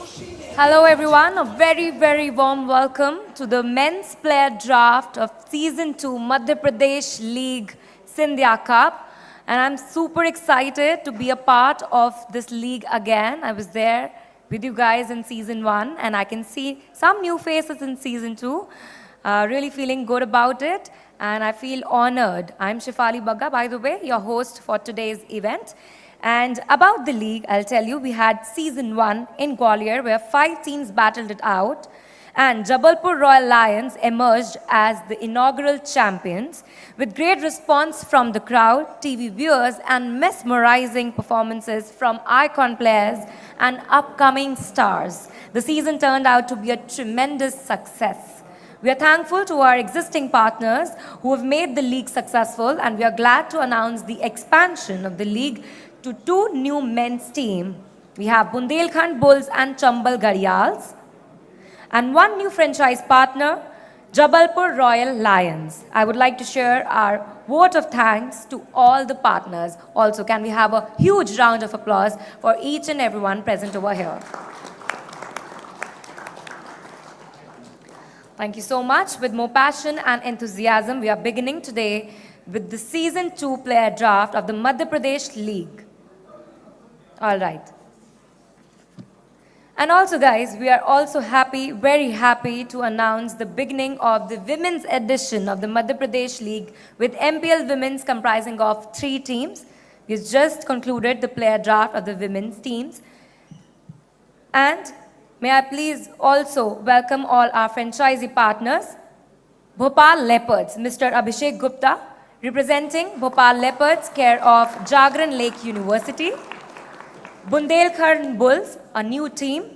Hello everyone, a very warm welcome to the men's player draft of Season 2 Madhya Pradesh League Sindhya Cup. And I'm super excited to be a part of this league again. I was there with you guys in Season 1 and I can see some new faces in Season 2. Really feeling good about it and I feel honored. I'm Shefali Bagga, by the way, your host for today's event. And about the league, I'll tell you, we had season 1 in Gwalior where 5 teams battled it out. And Jabalpur Royal Lions emerged as the inaugural champions with great response from the crowd, TV viewers, and mesmerizing performances from icon players and upcoming stars. The season turned out to be a tremendous success. We are thankful to our existing partners who have made the league successful, and we are glad to announce the expansion of the league to 2 new men's teams. We have Bundelkhand Bulls and Chambal Ghadials, and 1 new franchise partner, Jabalpur Royal Lions. I would like to share our vote of thanks to all the partners. Also, can we have a huge round of applause for each and everyone present over here? Thank you so much. With more passion and enthusiasm, we are beginning today with the Season 2 player draft of the Madhya Pradesh League. All right. And also, guys, we are also happy, very happy to announce the beginning of the women's edition of the Madhya Pradesh League with MPL Women's comprising of 3 teams. We've just concluded the player draft of the women's teams. And may I please also welcome all our franchisee partners. Bhopal Leopards, Mr. Abhishek Gupta, representing Bhopal Leopards, care of Jagran Lake University. Bundelkhand Bulls, a new team.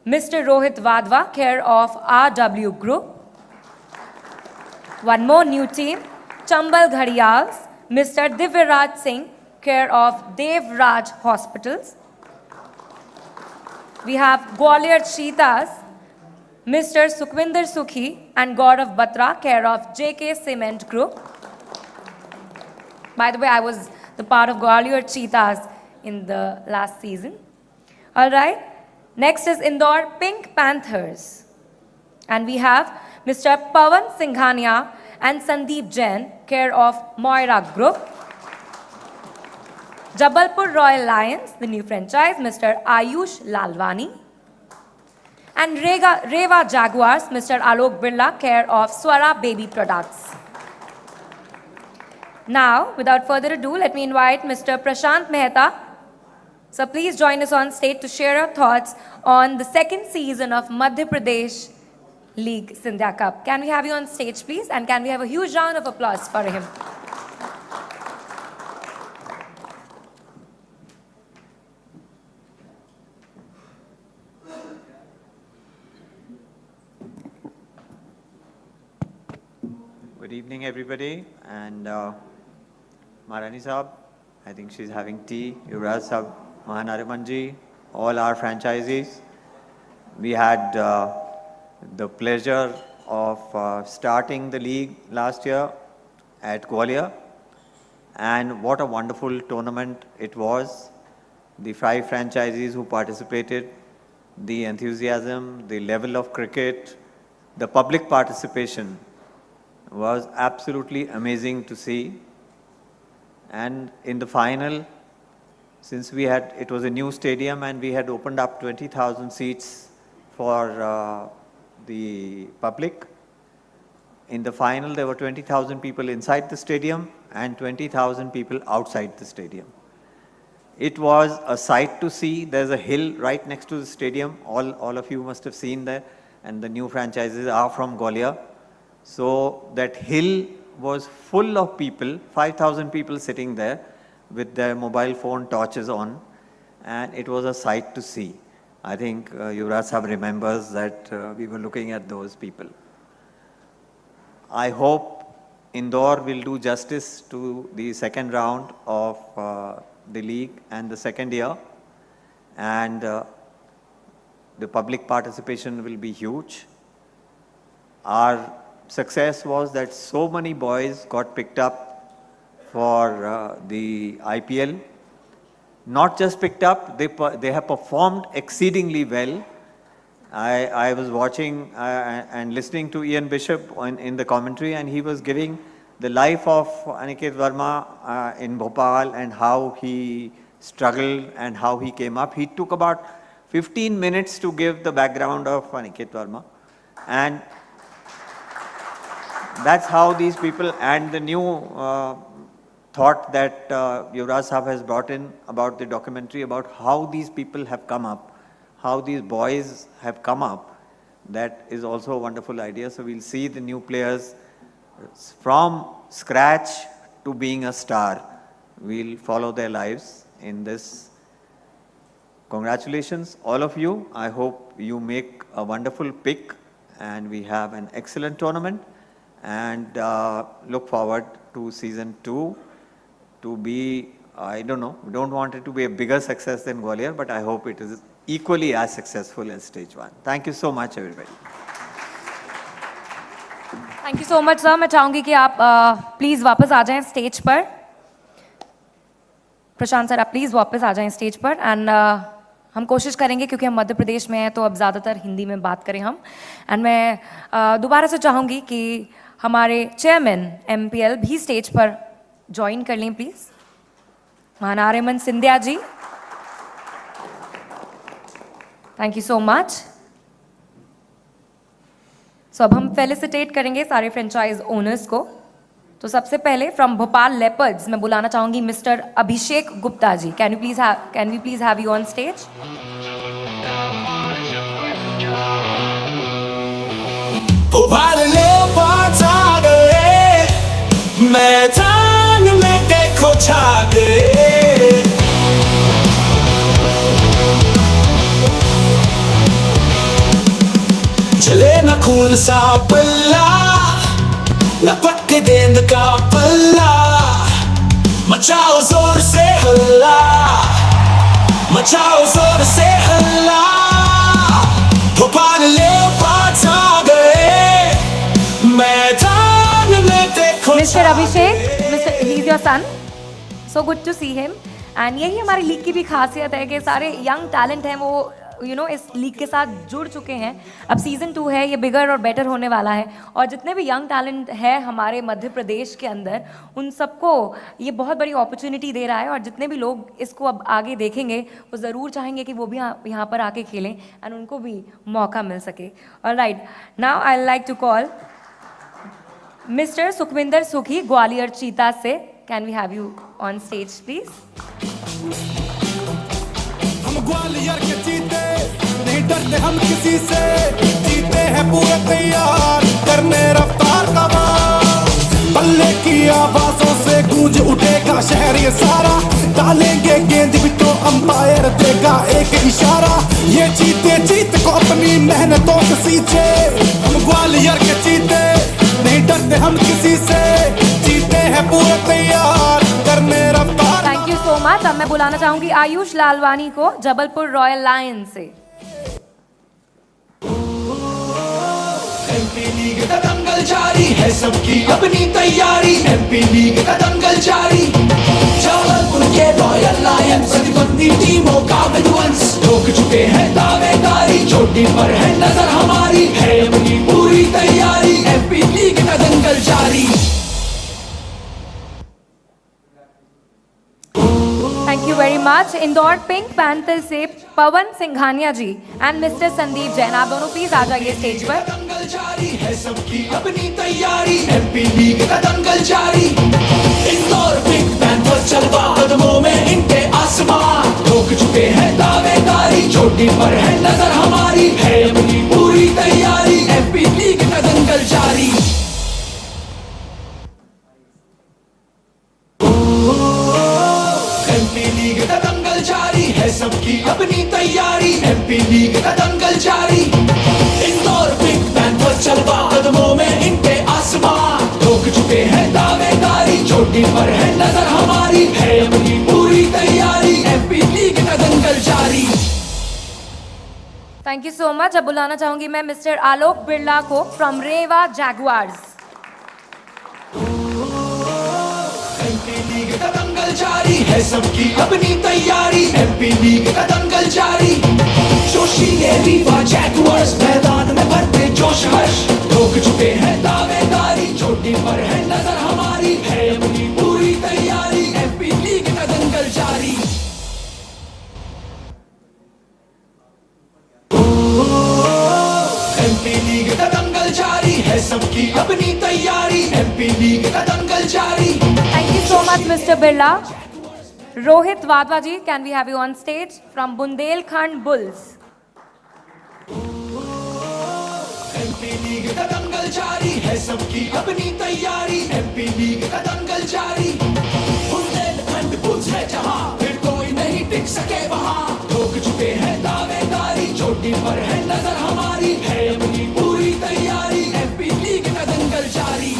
Mr. Rohit Vadva, care of RW Group. 1 more new team. Chambal Ghadials, Mr. Divyaraj Singh, care of Dev Raj Hospitals. We have Gwalior Cheetahs, Mr. Sukhwinder Sukhi and Gaurav Batra, care of JK Cement Group. By the way, I was the part of Gwalior Cheetahs in the last season. All right. Next is Indore Pink Panthers. And we have Mr. Pawan Singhania and Sandeep Jain, care of Moira Group. Jabalpur Royal Lions, the new franchise, Mr. Ayush Lalwani. And Reva Jaguars, Mr. Alok Birla, care of Swara Baby Products. Now, without further ado, let me invite Mr. Prashant Mehta. So please join us on stage to share your thoughts on the 2nd season of Madhya Pradesh League Sindhya Cup. Can we have you on stage, please? And can we have a huge round of applause for him? Good evening, everybody. And Maharani Saab, I think she's having tea. Yuvraj Saab, Mahanarimanji, all our franchisees. We had the pleasure of starting the league last year at Gwalior. And what a wonderful tournament it was. The 5 franchisees who participated, the enthusiasm, the level of cricket, the public participation was absolutely amazing to see. And in the final, since it was a new stadium and we had opened up 20,000 seats for the public, in the final there were 20,000 people inside the stadium and 20,000 people outside the stadium. It was a sight to see. There's a hill right next to the stadium. All of you must have seen that, and the new franchises are from Gwalior. So that hill was full of people, 5,000 people sitting there with their mobile phone torches on, and it was a sight to see. I think Yuvraj Sahab remembers that we were looking at those people. I hope Indore will do justice to the 2nd round of the league and the 2nd year, and the public participation will be huge. Our success was that so many boys got picked up for the IPL. Not just picked up, they have performed exceedingly well I was watching and listening to Ian Bishop in the commentary, and he was giving the life of Aniket Verma in Bhopal and how he struggled and how he came up. He took about 15 minutes to give the background of Aniket Verma, and that's how these people, and the new thought that Yuvraj Sahab has brought in about the documentary, about how these people have come up, how these boys have come up, that is also a wonderful idea. So we'll see the new players from scratch to being a star. We'll follow their lives in this. Congratulations, all of you. I hope you make a wonderful pick and we have an excellent tournament, and look forward to season 2 to be, I don't know, we don't want it to be a bigger success than Gwalior, but I hope it is equally as successful as stage 1. Thank you so much, everybody. Thank you so much sir. मैं चाहूँगी कि आप please वापस आ जाएं stage पर. प्रशांत sir, आप please वापस आ जाएं स्टेज पर. एंड हम कोशिश करेंगे, क्योंकि हम मध्य प्रदेश में हैं तो अब ज़्यादातर हिंदी में बात करें हम. एंड मैं दोबारा से चाहूँगी कि हमारे चेयरमैन MPL भी स्टेज पर ज्वाइन कर लें प्लीज़. महानारेमन Scindia ji, thank you so much. So अब हम फेलिसिटेट करेंगे सारे फ्रेंचाइज ओनर्स को. तो सबसे पहले फ्रॉम भोपाल लेपर्ड्स मैं बुलाना चाहूंगी mister Abhishek Gupta ji. Can we please have you on stage? Bhopal leopards आ गए, मैदान में देखो छा गए. चले न खून सा पल्ला, लपट के गेंद का पल्ला, मचाओ जोर से हल्ला, मचाओ जोर से हल्ला. भोपाल लेपर्ड्स आ गए, मैदान में देखो. Mister Abhishek, mister he is your son. So good to see him. And यही हमारी लीग की भी खासियत है कि सारे यंग टैलेंट हैं वो इस लीग के साथ जुड़ चुके हैं. अब सीज़न 2 है, ये बिगर और बेटर होने वाला है. और जितने भी यंग टैलेंट है हमारे मध्य प्रदेश के अंदर, उन सबको ये बहुत बड़ी अपॉर्चुनिटी दे रहा है. और जितने भी लोग इसको अब आगे देखेंगे वो ज़रूर चाहेंगे कि वो भी यहाँ पर आके खेलें एंड उनको भी मौका मिल सके. Alright, now I like to call mister Sukhwinder Sukhi Gwalior Cheetah से. Can we have you on stage please? हम ग्वालियर के चीते, नहीं डरते हम किसी से, जीते हैं पूरे तैयार करने रफ्तार का वार. बल्ले की आवाजों से गूंज उठेगा शहर ये सारा, डालेंगे गेंद भी तो अंपायर देगा एक इशारा. ये चीते जीत को अपनी मेहनतों से सींचे. हम ग्वालियर के चीते, नहीं डरते हम किसी से, जीते हैं पूरे तैयार करने रफ्तार. Thank you so much. अब मैं बुलाना चाहूंगी आयुष लालवानी को जबलपुर रॉयल लायन से. एमपी लीग का दंगल जारी है, सबकी अपनी तैयारी. एमपी लीग का दंगल जारी, जबलपुर के रॉयल लायन प्रतिद्वंदी टीमों का विध्वंस. ठोक चुके हैं दावेदारी, चोटी पर है नजर हमारी, है अपनी पूरी तैयारी. एमपी लीग का दंगल जारी. Thank you very much. Indore pink panther से पवन सिंघानिया जी एंड मिस्टर संदीप जैन, आप दोनों प्लीज आ जाइए स्टेज पर. दंगल जारी है, सबकी अपनी तैयारी. एमपी लीग का दंगल जारी, इंदौर पिंक पैंथर चलवा कदमों में इनके आसमां. ठोक चुके हैं दावेदारी, चोटी पर है नजर हमारी, है अपनी पूरी तैयारी. एमपी लीग का दंगल जारी. एमपी लीग का दंगल जारी है, सबकी अपनी तैयारी. एमपी लीग का दंगल जारी, इंदौर पिंक पैंथर चलवा कदमों में इनके आसमां. ठोक चुके हैं दावेदारी, चोटी पर है नजर हमारी, है अपनी पूरी तैयारी. एमपी लीग का दंगल जारी. Thank you so much. अब बुलाना चाहूंगी मैं मिस्टर आलोक बिरला को from Rewa Jaguars. MP league का दंगल जारी है सबकी अपनी तैयारी, एमपी लीग का दंगल जारी। जोशीले रीवा जैगुआर्स मैदान में भरते जोश हर्ष, ठोक चुके हैं दावेदारी, चोटी पर है नजर हमारी, है अपनी पूरी तैयारी, एमपी लीग का दंगल जारी। एमपी लीग का दंगल जारी है सबकी अपनी तैयारी, एमपी लीग का दंगल जारी। Thank you so much, Mr. Birla. Rohit Wadhwaji, can we have you on stage from Bundelkhand Bulls? MP league का दंगल जारी है सबकी अपनी तैयारी, एमपी लीग का दंगल जारी। बुंदेलखंड बुल्स है जहां, फिर कोई नहीं टिक सके वहां, ठोक चुके हैं दावेदारी, चोटी पर है नजर हमारी, है अपनी पूरी तैयारी, एमपी लीग का दंगल जारी।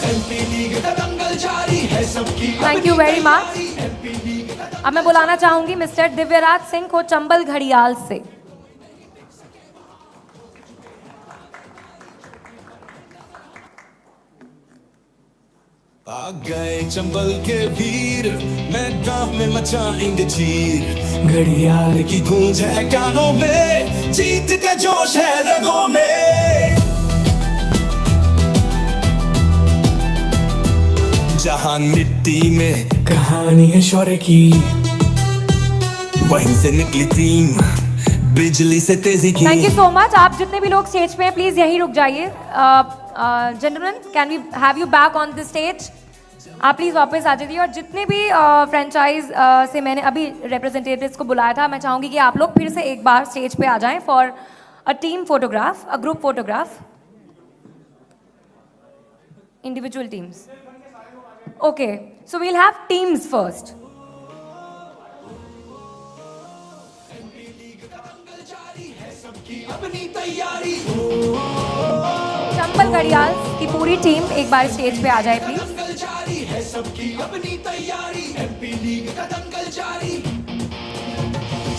एमपी लीग का दंगल जारी है सबकी Thank you very much. MP league का अब मैं बुलाना चाहूंगी मिस्टर दिव्यराज सिंह को चंबल घड़ियाल से। आ गए चंबल के वीर, मैदान में मचाएंगे चीर, घड़ियाल की गूंज है कानों में, जीत का जोश है रगों में। जहां मिट्टी में कहानी है शौर्य की, वहीं से निकली टीम बिजली से तेजी की। Thank you so much. आप जितने भी लोग स्टेज पे हैं प्लीज यहीं रुक जाइए। Gentleman, can we have you back on the stage? आप प्लीज वापस आ जाइए। और जितने भी फ्रेंचाइज से मैंने अभी रिप्रेजेंटेटिव्स को बुलाया था, मैं चाहूंगी कि आप लोग फिर से एक बार स्टेज पे आ जाएं for a team photograph, a group photograph, individual teams. Okay, so we'll have teams first. अपनी तैयारी, चंबल घड़ियाल की पूरी टीम एक बार स्टेज पे आ जाए प्लीज। दंगल जारी है सबकी अपनी तैयारी, एमपी लीग का दंगल जारी।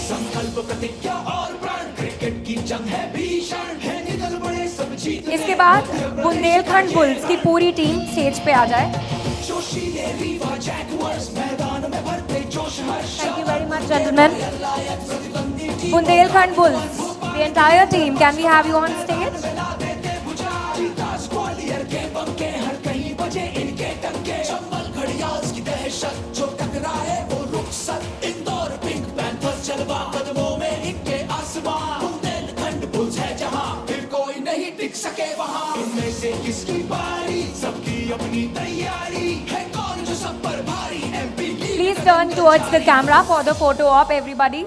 संकल्प प्रतिज्ञा और प्राण, क्रिकेट की जंग है भीषण, है निकल बड़े सब जीतने। इसके बाद बुंदेलखंड बुल्स की पूरी टीम स्टेज पे आ जाए। जोशीले रीवा जैगुआर्स मैदान में भरते जोश हर्ष। Thank you very much, gentlemen. Bundelkhand Bulls, the entire team, can we have you on stage? Gwalior के बंके, हर कहीं बजे इनके टंके, चंबल घड़ियाल की दहशत, जो टकराए वो रुखसत, इंदौर पिंक पैंथर्स जलवा, कदमों में इनके आसमां। बुंदेलखंड बुल्स है जहां, फिर कोई नहीं टिक सके वहां, इनमें से किसकी बारी, सबकी अपनी तैयारी, है कौन जो सब पर भारी, MP league. Please turn towards the camera for the photo op, everybody.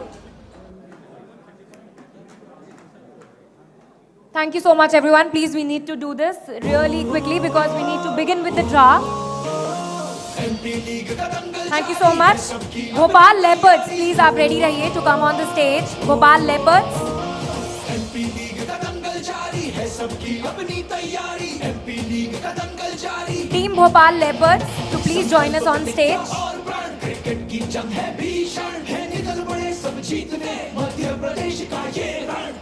Thank you so much, everyone. Please, we need to do this really quickly because we need to begin with the draft. MP league का दंगल Thank you so much. Bhopal Leopards, please आप ready रहिए to come on the stage. Bhopal Leopards. MP league का दंगल जारी है सबकी अपनी तैयारी, एमपी लीग का दंगल जारी। Team Bhopal Leopards to please join us on stage. और प्राण, क्रिकेट की जंग है भीषण, है निकल बड़े सब जीतने, मध्य प्रदेश का ये रण।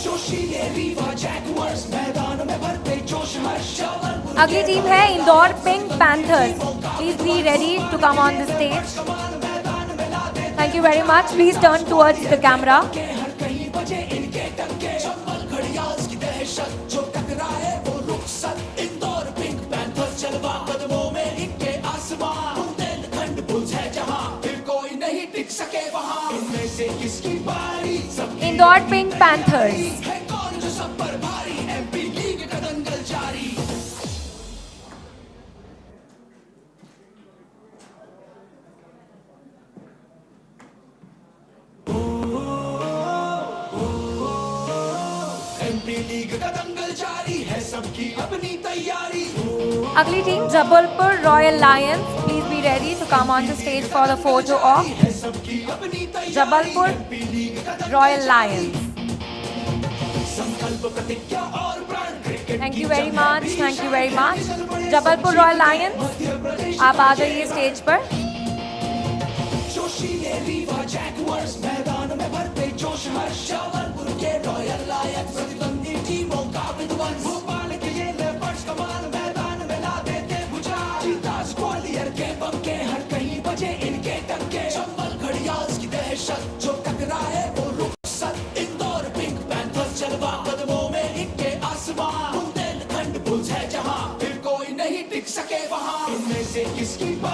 जोशीले रीवा जैगुआर्स मैदान में भरते जोश हर्ष। अगली टीम है Indore pink panthers. Please be ready to come on the stage. Thank you very much. Please turn towards the camera. हर कहीं बजे इनके टंके, चंबल घड़ियाल की दहशत, जो टकराए वो रुखसत, इंदौर पिंक पैंथर्स जलवा, कदमों में इनके आसमां। बुंदेलखंड बुल्स है जहां, फिर कोई नहीं टिक सके वहां, इनमें से किसकी बारी, सब Indore Pink Panthers. है कौन जो सब पर भारी, एमपी लीग का दंगल जारी। एमपी लीग का दंगल जारी है सबकी अपनी तैयारी। अगली team Jabalpur royal Lions. Please be ready to come on the stage for the photo op. है सबकी अपनी तैयारी, जबलपुर एमपी लीग का दंगल रॉयल लायंस. संकल्प प्रतिज्ञा और प्राण, cricket Thank you very much. Thank you very much. Jabalpur royal Lions, आप आ जाइए स्टेज पर. जोशीले रीवा जैगुआर्स मैदान में भरते जोश हर्ष। जबलपुर के रॉयल लायंस, प्रतिद्वंदी टीमों का विध्वंस,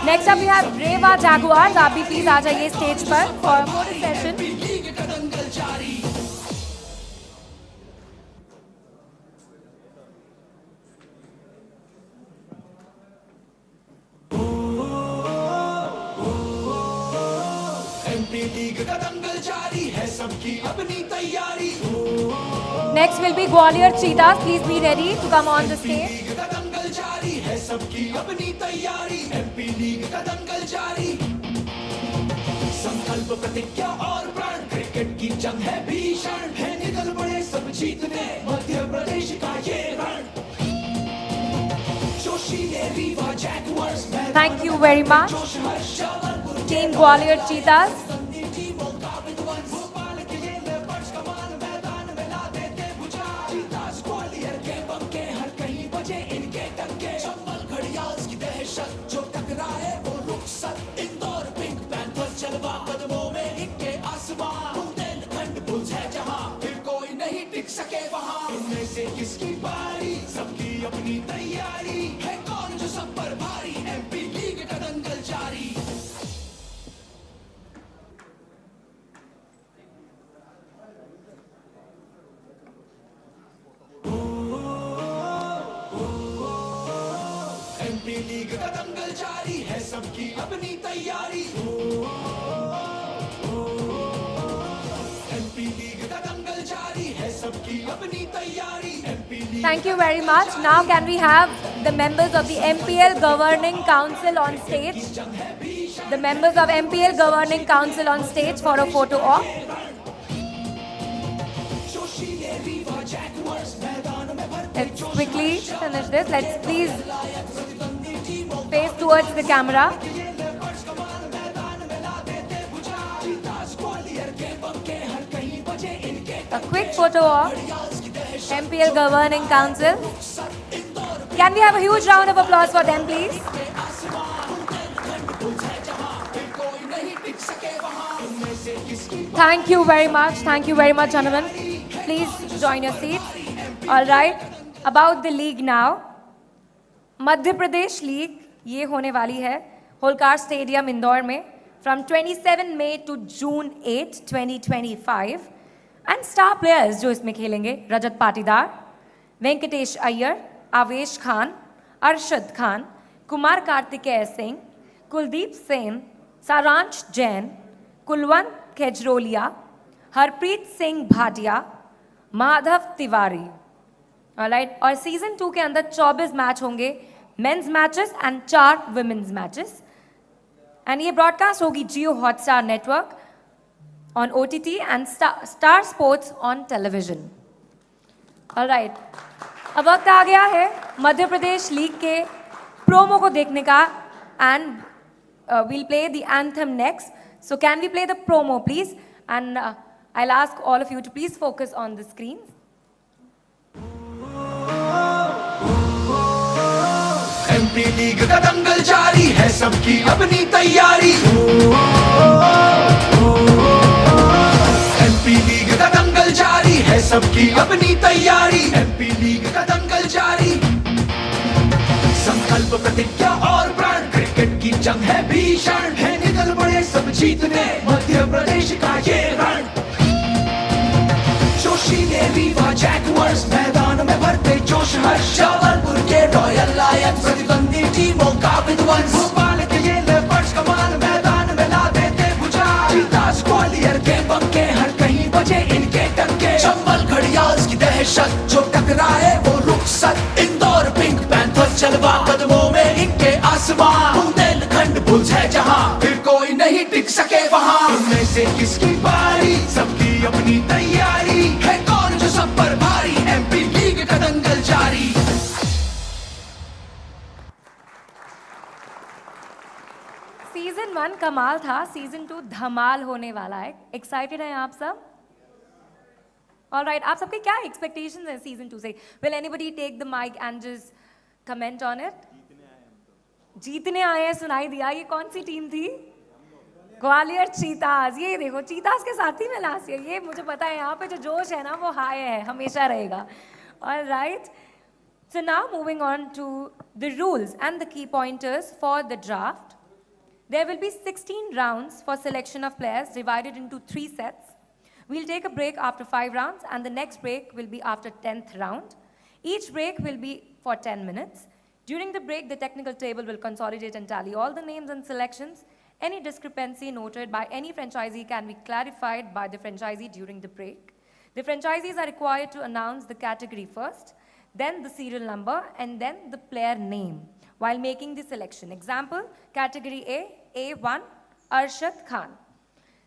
next up we have Rewa Jaguars. आप भी प्लीज आ जाइए स्टेज पर for photo session. MP league का दंगल जारी है, सबकी अपनी तैयारी. Next will be Gwalior Cheetahs. Please be ready to come on the stage. League का दंगल जारी है, सबकी अपनी तैयारी. एमपी लीग का दंगल जारी. संकल्प प्रतिज्ञा और प्रण, क्रिकेट की जंग है भीषण. है निकल पड़े सब जीतने, मध्य प्रदेश का ये रण. जोशीले Rewa Jaguars, Thank you very much. जोश हर्ष जबलपुर Team Gwalior Cheetahs. जो टकराए वो रुखसत, इंदौर पिंक पैंथर चलवा, कदमों में इनके आसमां. बुंदेलखंड बुल्स है जहां, फिर कोई नहीं टिक सके वहां. इनमें से किसकी बारी, सबकी अपनी तैयारी. है कौन जो सब पर भारी, एमपी लीग का दंगल जारी. एमपी लीग का दंगल जारी है, सबकी अपनी तैयारी. एमपी लीग का दंगल जारी है, सबकी अपनी तैयारी. MP league Thank you very much. Now can we have the members of the MPL Governing Council on stage? The members of MPL Governing Council on stage for a photo op. जोशीले Rewa Jaguars, मैदान में भरते Let's quickly finish this. Let's please face towards the camera. A quick photo of MPL Governing Council. Can we have a huge round of applause for them, please? Thank you very much. Thank you very much, gentlemen. Please join your seats. All right. About the league now. Madhya Pradesh league ये होने वाली है Holkar stadium Indore में from 27 May to June 8, 2025. And star players जो इसमें खेलेंगे रजत पाटीदार, वेंकटेश अय्यर, आवेश Khan, Arshad Khan, Kumar Kartikeya Singh, Kuldeep Sen, Saransh Jain, Kulvant Kejrolia, Harpreet Singh Bhatia, Madhav Tiwari. Alright. और सीजन 2 के अंदर 24 मैच होंगे, men's matches and 4 women's matches. And ये ब्रॉडकास्ट होगी Jio Hotstar network on OTT and Star Sports on television. Alright. अब वक्त आ गया है मध्य प्रदेश लीग के प्रोमो को देखने का. And we'll play the anthem next. So can we play the promo, please? And I'll ask all of you to please focus on the screens. MP league का दंगल जारी है, सबकी अपनी तैयारी. एमपी लीग का दंगल जारी है, सबकी अपनी तैयारी. एमपी लीग का दंगल जारी. संकल्प प्रतिज्ञा और प्रण, क्रिकेट की जंग है भीषण. है निकल पड़े सब जीतने, मध्य प्रदेश का ये रण. जोशीले रीवा जैगुआर्स, मैदान में भरते जोश हर्ष. जबलपुर के रॉयल लायंस, प्रतिद्वंदी टीमों का विध्वंस. भोपाल के ये लेपर्ड्स कमाल, मैदान में ला देते भुजाल. चीतास ग्वालियर के बंके, हर कहीं बजे इनके टंके. चंबल घड़ियाल्स की दहशत, जो टकराए वो रुखसत. इंदौर पिंक पैंथर चलवा, कदमों में इनके आसमां. बुंदेलखंड बुल्स है जहां, फिर कोई नहीं टिक सके वहां. इनमें से किसकी बारी, सबकी अपनी तैयारी. है कौन जो सब पर भारी, एमपी लीग का दंगल जारी. सीजन 1 कमाल था, सीजन 2 धमाल होने वाला है. एक्साइटेड हैं आप सब? ऑलराइट. आप सबके क्या एक्सपेक्टेशंस हैं सीजन 2 से? Will anybody take the mic and just comment on it? जीतने आए हैं सुनाई दिया. ये कौन सी टीम थी? ग्वालियर चीताज. ये देखो चीताज के साथ ही मैं लास्ट ईयर. ये मुझे पता है, यहाँ पे जो जोश है ना वो हाई है, हमेशा रहेगा. Alright. So now moving on to the rules and the key pointers for the draft. There will be 16 rounds for selection of players divided into 3 sets. We'll take a break after 5 rounds and the next break will be after 10th round. Each break will be for 10 minutes. During the break, the technical table will consolidate and tally all the names and selections. Any discrepancy noted by any franchisee can be clarified by the franchisee during the break. The franchisees are required to announce the category first, then the serial number, and then the player name while making the selection. Example, category A, A1, Arshad Khan.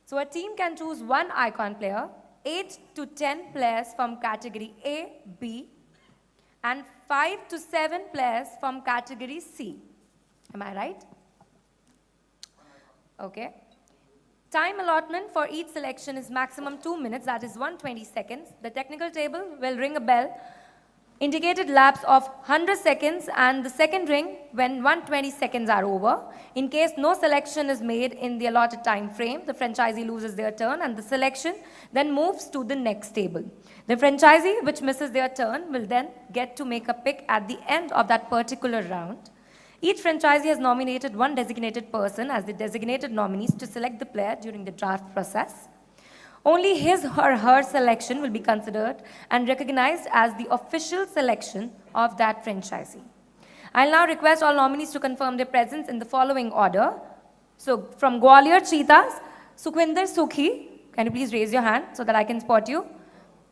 So a team can choose one icon player, 8 to 10 players from category A, B, and 5 to 7 players from category C. Am I right? Okay. Time allotment for each selection is maximum 2 minutes, that is 120 seconds. The technical table will ring a bell, indicated lapse of 100 seconds, and the second ring when 120 seconds are over. In case no selection is made in the allotted time frame, the franchisee loses their turn and the selection then moves to the next table. The franchisee which misses their turn will then get to make a pick at the end of that particular round. Each franchisee has nominated one designated person as the designated nominees to select the player during the draft process. Only his or her selection will be considered and recognized as the official selection of that franchisee. I'll now request all nominees to confirm their presence in the following order. So from Gwalior Cheetahs, Sukhwinder Sukhi, can you please raise your hand so that I can spot you?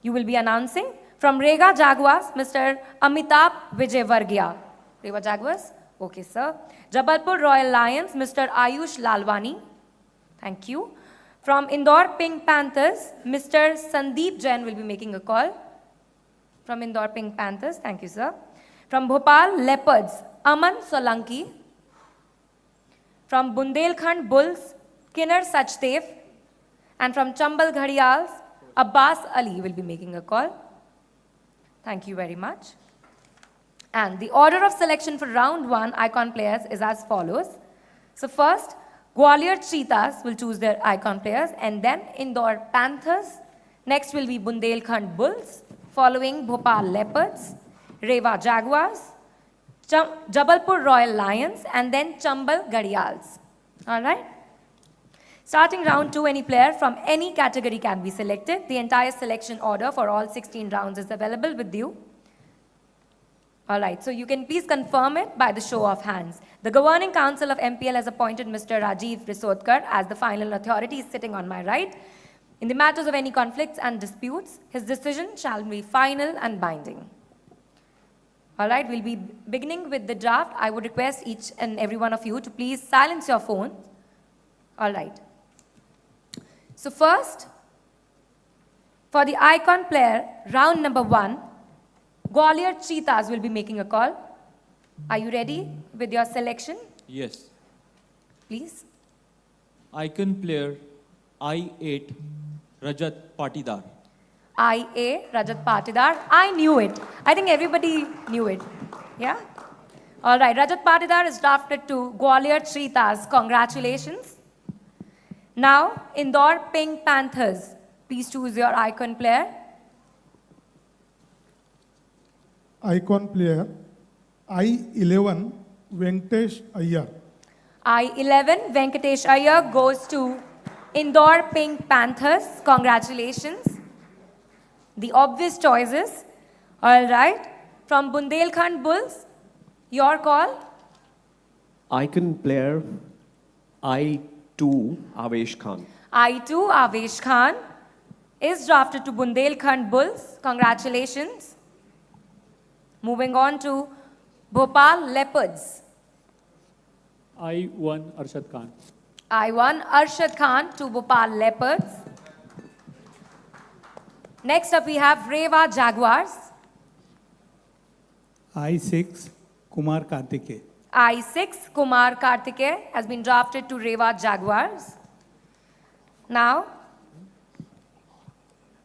You will be announcing. From Rega Jaguars, Mr. Amitabh Vijayvargia. Rega Jaguars? Okay, sir. Jabalpur Royal Lions, Mr. Ayush Lalwani. Thank you. From Indore Pink Panthers, Mr. Sandeep Jain will be making a call. From Indore Pink Panthers, thank you, sir. From Bhopal Leopards, Aman Solanki. From Bundelkhand Bulls, Kinnar Sachdev. And from Chambal Ghadials, Abbas Ali will be making a call. Thank you very much. And the order of selection for round 1 icon players is as follows. So first, Gwalior Cheetahs will choose their icon players, and then Indore Panthers. Next will be Bundelkhand Bulls, following Bhopal Leopards, Rewa Jaguars, Jabalpur Royal Lions, and then Chambal Ghadials. All right? Starting round 2, any player from any category can be selected. The entire selection order for all 16 rounds is available with you. All right, so you can please confirm it by the show of hands. The Governing Council of MPL has appointed Mr. Rajiv Risodkar as the final authority, sitting on my right. In the matters of any conflicts and disputes, his decision shall be final and binding. All right, we'll be beginning with the draft. I would request each and every one of you to please silence your phone. All right. So first, for the icon player, round number 1, Gwalior Cheetahs will be making a call. Are you ready with your selection? Yes. Please. Icon player I8 Rajat Patidar. IA Rajat Patidar. I knew it. I think everybody knew it. Yeah? All right. Rajat Patidar is drafted to Gwalior Cheetahs. Congratulations. Now, Indore Pink Panthers. Please choose your icon player. Icon player I11 Venkatesh Iyer. I11 Venkatesh Iyer goes to Indore Pink Panthers. Congratulations. The obvious choices. All right. From Bundelkhand Bulls, your call. Icon player I2 Avesh Khan. I2 Avesh Khan is drafted to Bundelkhand Bulls. Congratulations. Moving on to Bhopal Leopards. I1 Arshad Khan. I1 Arshad Khan to Bhopal Leopards. Next up we have Rewa Jaguars. I6 Kumar Kartike. I6 Kumar Kartike has been drafted to Rewa Jaguars. Now,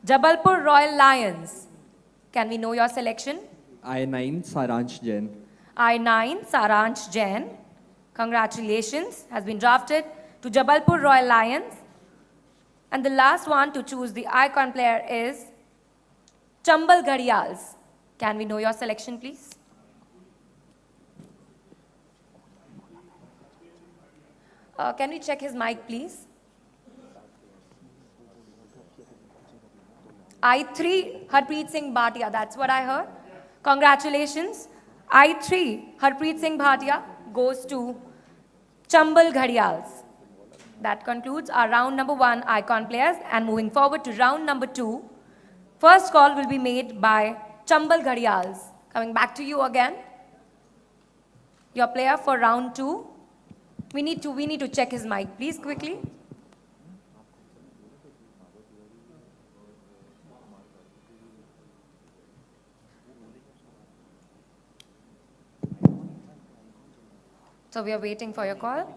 Jabalpur Royal Lions. Can we know your selection? I9 Saransh Jain. I9 Saransh Jain. Congratulations, has been drafted to Jabalpur Royal Lions. And the last one to choose the icon player is Chambal Ghadials. Can we know your selection, please? Can we check his mic, please? I3, Harpreet Singh Bhatia. That's what I heard. Congratulations. I3, Harpreet Singh Bhatia goes to Chambal Ghadials. That concludes our round number 1 icon players, and moving forward to round number 2. First call will be made by Chambal Ghadials. Coming back to you again. Your player for round 2. We need to check his mic, please, quickly. So we are waiting for your call.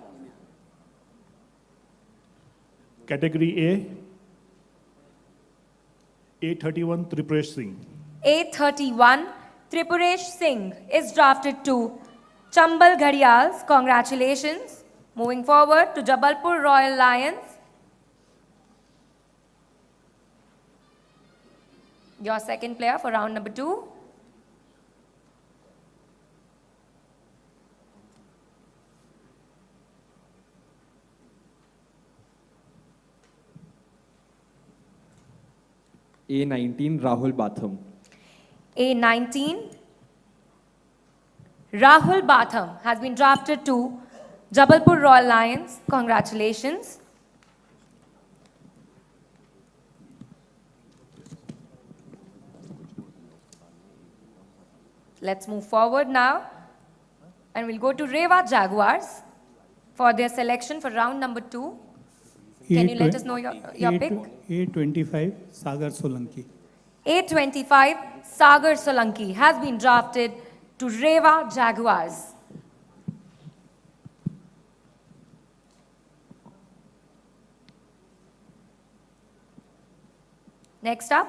Category A, A31 Tripresh Singh. A31, Tripuresh Singh is drafted to Chambal Ghadials. Congratulations. Moving forward to Jabalpur Royal Lions. Your second player for round number 2. A19 Rahul Batham. A19, Rahul Batham has been drafted to Jabalpur Royal Lions. Congratulations. Let's move forward now, and we'll go to Rewa Jaguars for their selection for round number 2. Can you let us know your pick? A25 Sagar Solanki. A25, Sagar Solanki has been drafted to Rewa Jaguars. Next up,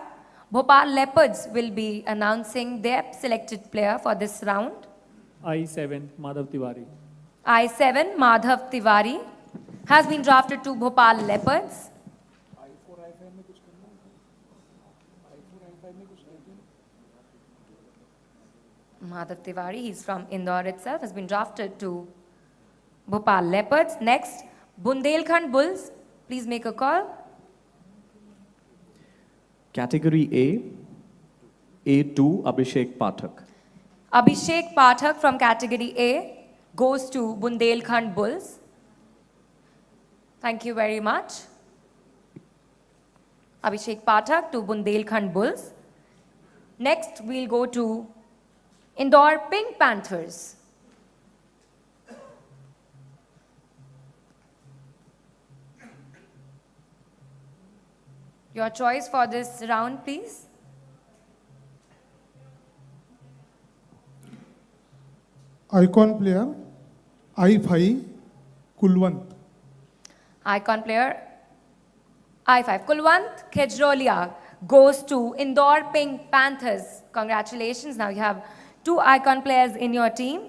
Bhopal Leopards will be announcing their selected player for this round. I7 Madhav Tiwari. I7, Madhav Tiwari has been drafted to Bhopal Leopards. Madhav Tiwari, he's from Indore itself, has been drafted to Bhopal Leopards. Next, Bundelkhand Bulls. Please make a call. Category A, A2 Abhishek Pathak. Abhishek Pathak from category A goes to Bundelkhand Bulls. Thank you very much. Abhishek Pathak to Bundelkhand Bulls. Next, we'll go to Indore Pink Panthers. Your choice for this round, please. Icon player, I5 Kulwant. Icon player, I5 Kulwant Khejrolia goes to Indore Pink Panthers. Congratulations. Now you have 2 icon players in your team.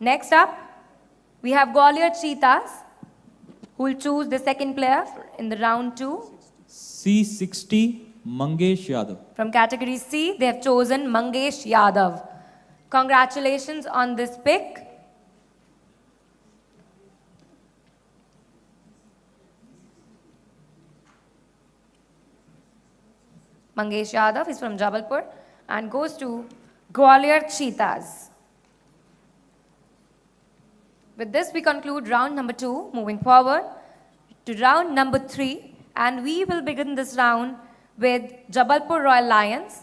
Next up, we have Gwalior Cheetahs, who will choose the second player in the round 2. C60 Mangesh Yadav. From category C, they have chosen Mangesh Yadav. Congratulations on this pick. Mangesh Yadav is from Jabalpur and goes to Gwalior Cheetahs. With this, we conclude round number 2. Moving forward to round number 3. And we will begin this round with Jabalpur Royal Lions.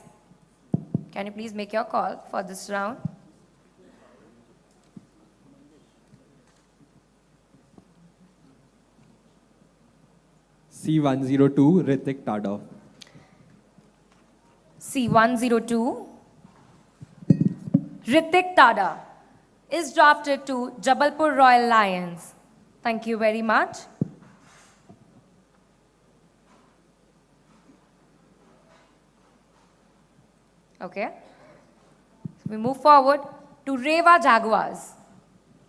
Can you please make your call for this round? C102 Ritik Tadov. C102, Ritik Tada is drafted to Jabalpur Royal Lions. Thank you very much. Okay. So we move forward to Rewa Jaguars.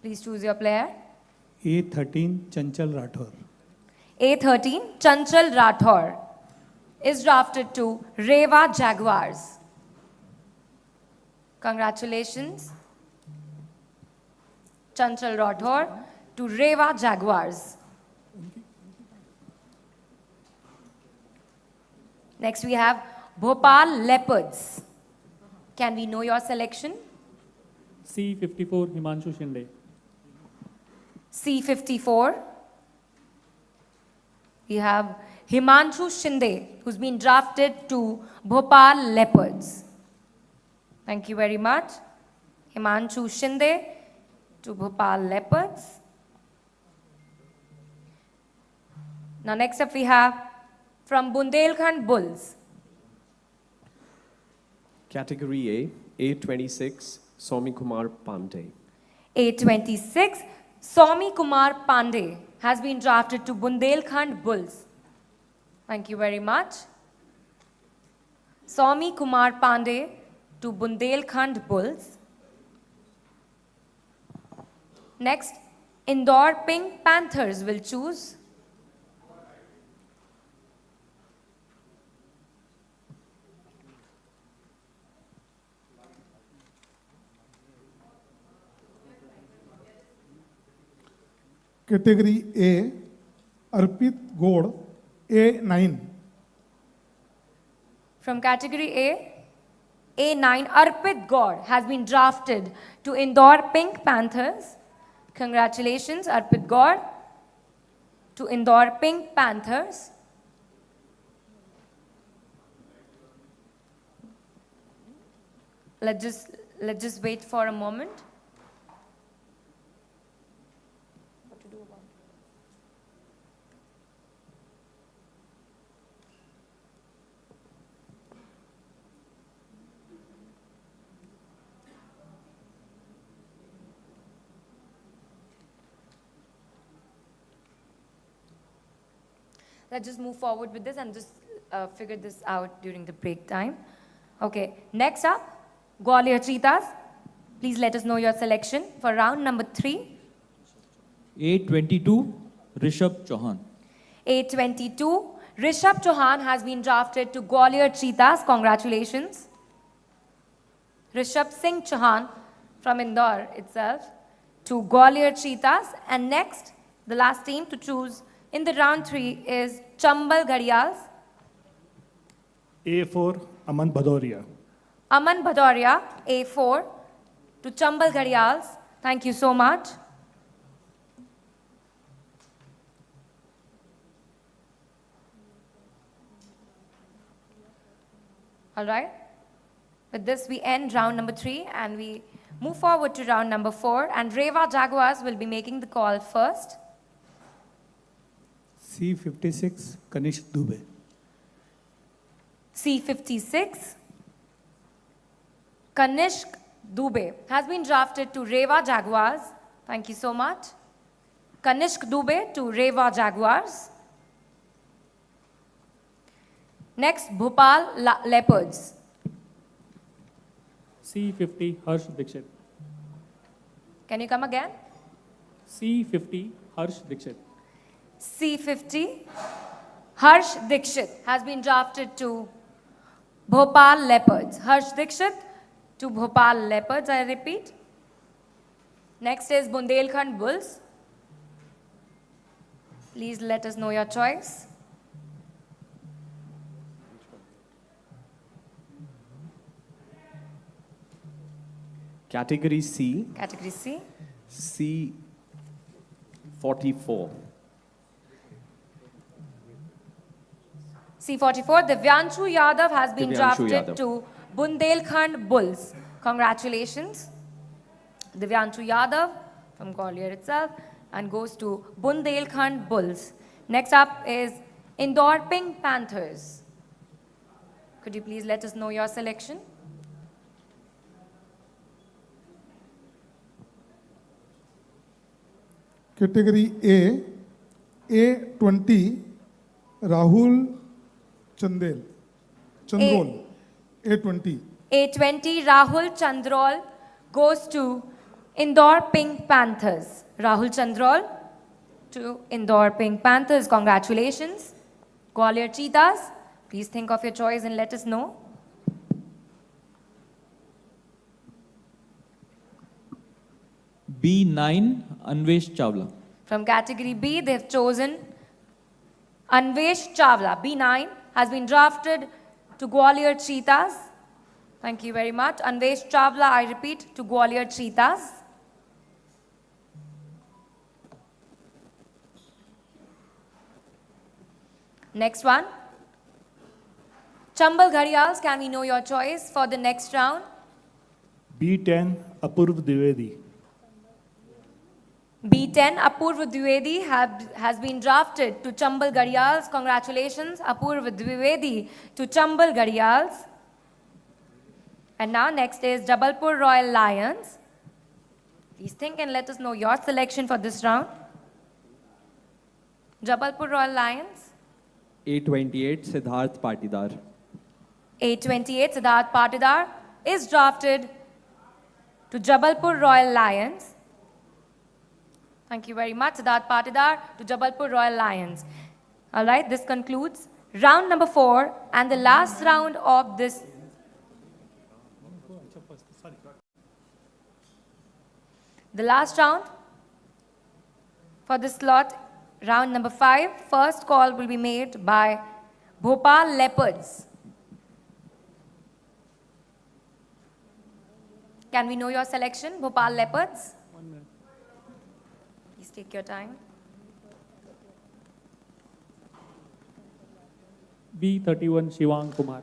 Please choose your player. A13 Chanchal Rathor. A13, Chanchal Rathor is drafted to Rewa Jaguars. Congratulations, Chanchal Rathor, to Rewa Jaguars. Next we have Bhopal Leopards. Can we know your selection? C54 Himanshu Shinde. C54. We have Himanshu Shinde, who's been drafted to Bhopal Leopards. Thank you very much. Himanshu Shinde to Bhopal Leopards. Now next up we have from Bundelkhand Bulls. Category A, A26, Somi Kumar Pandey. A26, Somi Kumar Pandey has been drafted to Bundelkhand Bulls. Thank you very much. Somi Kumar Pandey to Bundelkhand Bulls. Next, Indore Pink Panthers will choose Category A, Arpit Gode, A9. from category A. A9, Arpit Gaur has been drafted to Indore Pink Panthers. Congratulations, Arpit Gaur, to Indore Pink Panthers. Let's just wait for a moment. Let's just move forward with this and just figure this out during the break time. Okay, next up, Gwalior Cheetahs. Please let us know your selection for round number 3. A22, Rishabh Chauhan. A22, Rishabh Chauhan has been drafted to Gwalior Cheetahs. Congratulations. Rishabh Singh Chauhan from Indore itself to Gwalior Cheetahs. And next, the last team to choose in the round 3 is Chambal Ghadials. A4, Aman Bhadoria. Aman Bhadoria, A4 to Chambal Ghadials. Thank you so much. All right. With this, we end round number 3 and we move forward to round number 4. And Rewa Jaguars will be making the call first. C56 Kanishk Dubey. C56, Kanishk Dubey has been drafted to Rewa Jaguars. Thank you so much. Kanishk Dubey to Rewa Jaguars. Next, Bhopal Leopards. C50 Harsh Dikshit. Can you come again? C50 Harsh Dikshit. C50, Harsh Dikshit has been drafted to Bhopal Leopards. Harsh Dikshit to Bhopal Leopards, I repeat. Next is Bundelkhand Bulls. Please let us know your choice. Category C, Category C. C44. C44, Divyanshu Yadav has been Divyanshu drafted Yadav. to Bundelkhand Bulls. Congratulations. Divyanshu Yadav from Gwalior itself and goes to Bundelkhand Bulls. Next up is Indore Pink Panthers. Could you please let us know your selection? Category A, A20, Rahul Chandrol, A20. A20, Rahul Chandrol goes to Indore Pink Panthers. Rahul Chandrol to Indore Pink Panthers. Congratulations. Gwalior Cheetahs, please think of your choice and let us know. B9, Anvesh Chawla. From category B, they've chosen Anvesh Chawla, B9, has been drafted to Gwalior Cheetahs. Thank you very much. Anvesh Chawla, I repeat, to Gwalior Cheetahs. Next one. Chambal Gharials, can we know your choice for the next round? B10 Apurv Dwivedi. B10, Apurva Dwivedi has been drafted to Chambal Gharials. Congratulations, Apurva Dwivedi to Chambal Gharials. And now next is Jabalpur Royal Lions. Please think and let us know your selection for this round. Jabalpur Royal Lions. A28 Siddharth Patidar. A28, Siddharth Patidar is drafted to Jabalpur Royal Lions. Thank you very much, Siddharth Patidar to Jabalpur Royal Lions. All right, this concludes round number 4 and the last round of this. The last round for this slot, round number 5. First call will be made by Bhopal Leopards. Can we know your selection, Bhopal Leopards? 1 minute. Please take your time. B31 Shivang Kumar.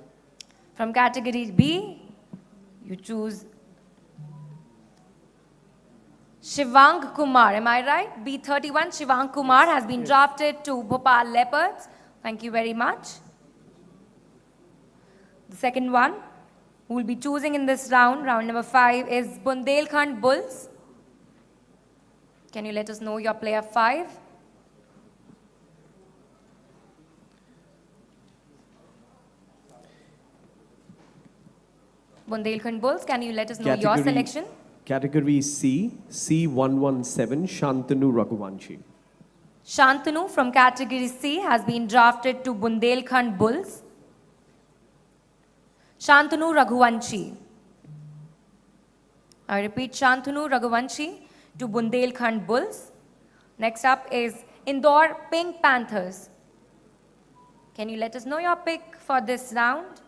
From category B, you choose Shivang Kumar. Am I right? B31 Shivang Kumar has been drafted to Bhopal Leopards. Thank you very much. The second one who will be choosing in this round, round number 5, is Bundelkhand Bulls. Can you let us know your player 5? Bundelkhand Bulls, can you let us know your selection? Category C, C117 Shantanu Raghuvanshi. Shantanu from category C has been drafted to Bundelkhand Bulls. Shantanu Raghuvanshi. I repeat, Shantanu Raghuvanshi to Bundelkhand Bulls. Next up is Indore Pink Panthers. Can you let us know your pick for this round?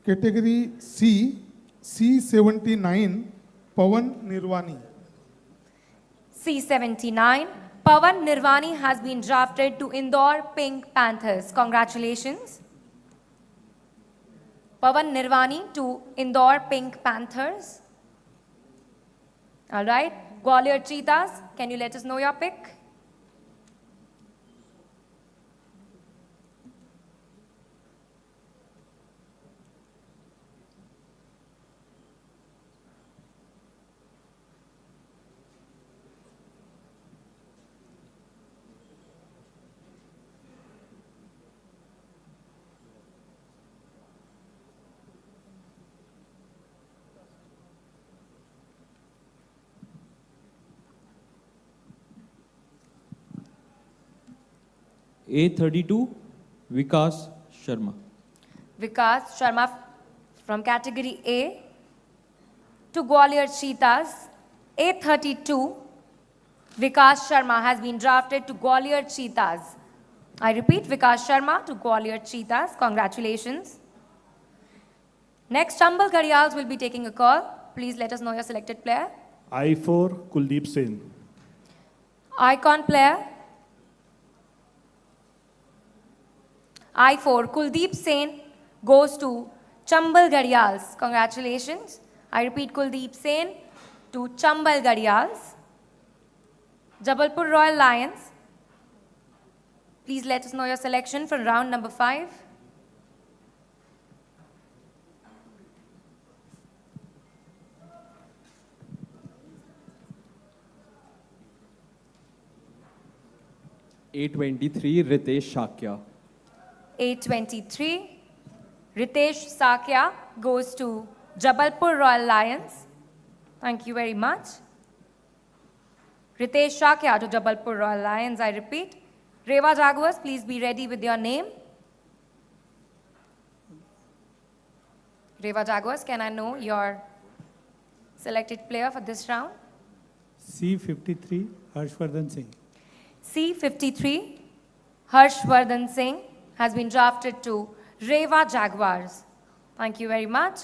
Category C, C79, Pawan Nirvani. C79, Pawan Nirvani has been drafted to Indore Pink Panthers. Congratulations. Pawan Nirvani to Indore Pink Panthers. All right. Gwalior Cheetahs, can you let us know your pick? A32 Vikas Sharma. Vikas Sharma from category A to Gwalior Cheetahs. A32, Vikas Sharma has been drafted to Gwalior Cheetahs. I repeat, Vikas Sharma to Gwalior Cheetahs. Congratulations. Next, Chambal Gharials will be taking a call. Please let us know your selected player. I4 Kuldeep Sen. Icon player. I4, Kuldeep Sen goes to Chambal Gharials. Congratulations. I repeat, Kuldeep Sen to Chambal Gharials. Jabalpur Royal Lions. Please let us know your selection for round number 5. A23 Ritesh Shakya. A23, Ritesh Sakya goes to Jabalpur Royal Lions. Thank you very much. Ritesh Sakya to Jabalpur Royal Lions, I repeat. Rewa Jaguars, please be ready with your name. Rewa Jaguars, can I know your selected player for this round. C53 Harshvardhan Singh. C53 Harshvardhan Singh has been drafted to Rewa Jaguars. Thank you very much.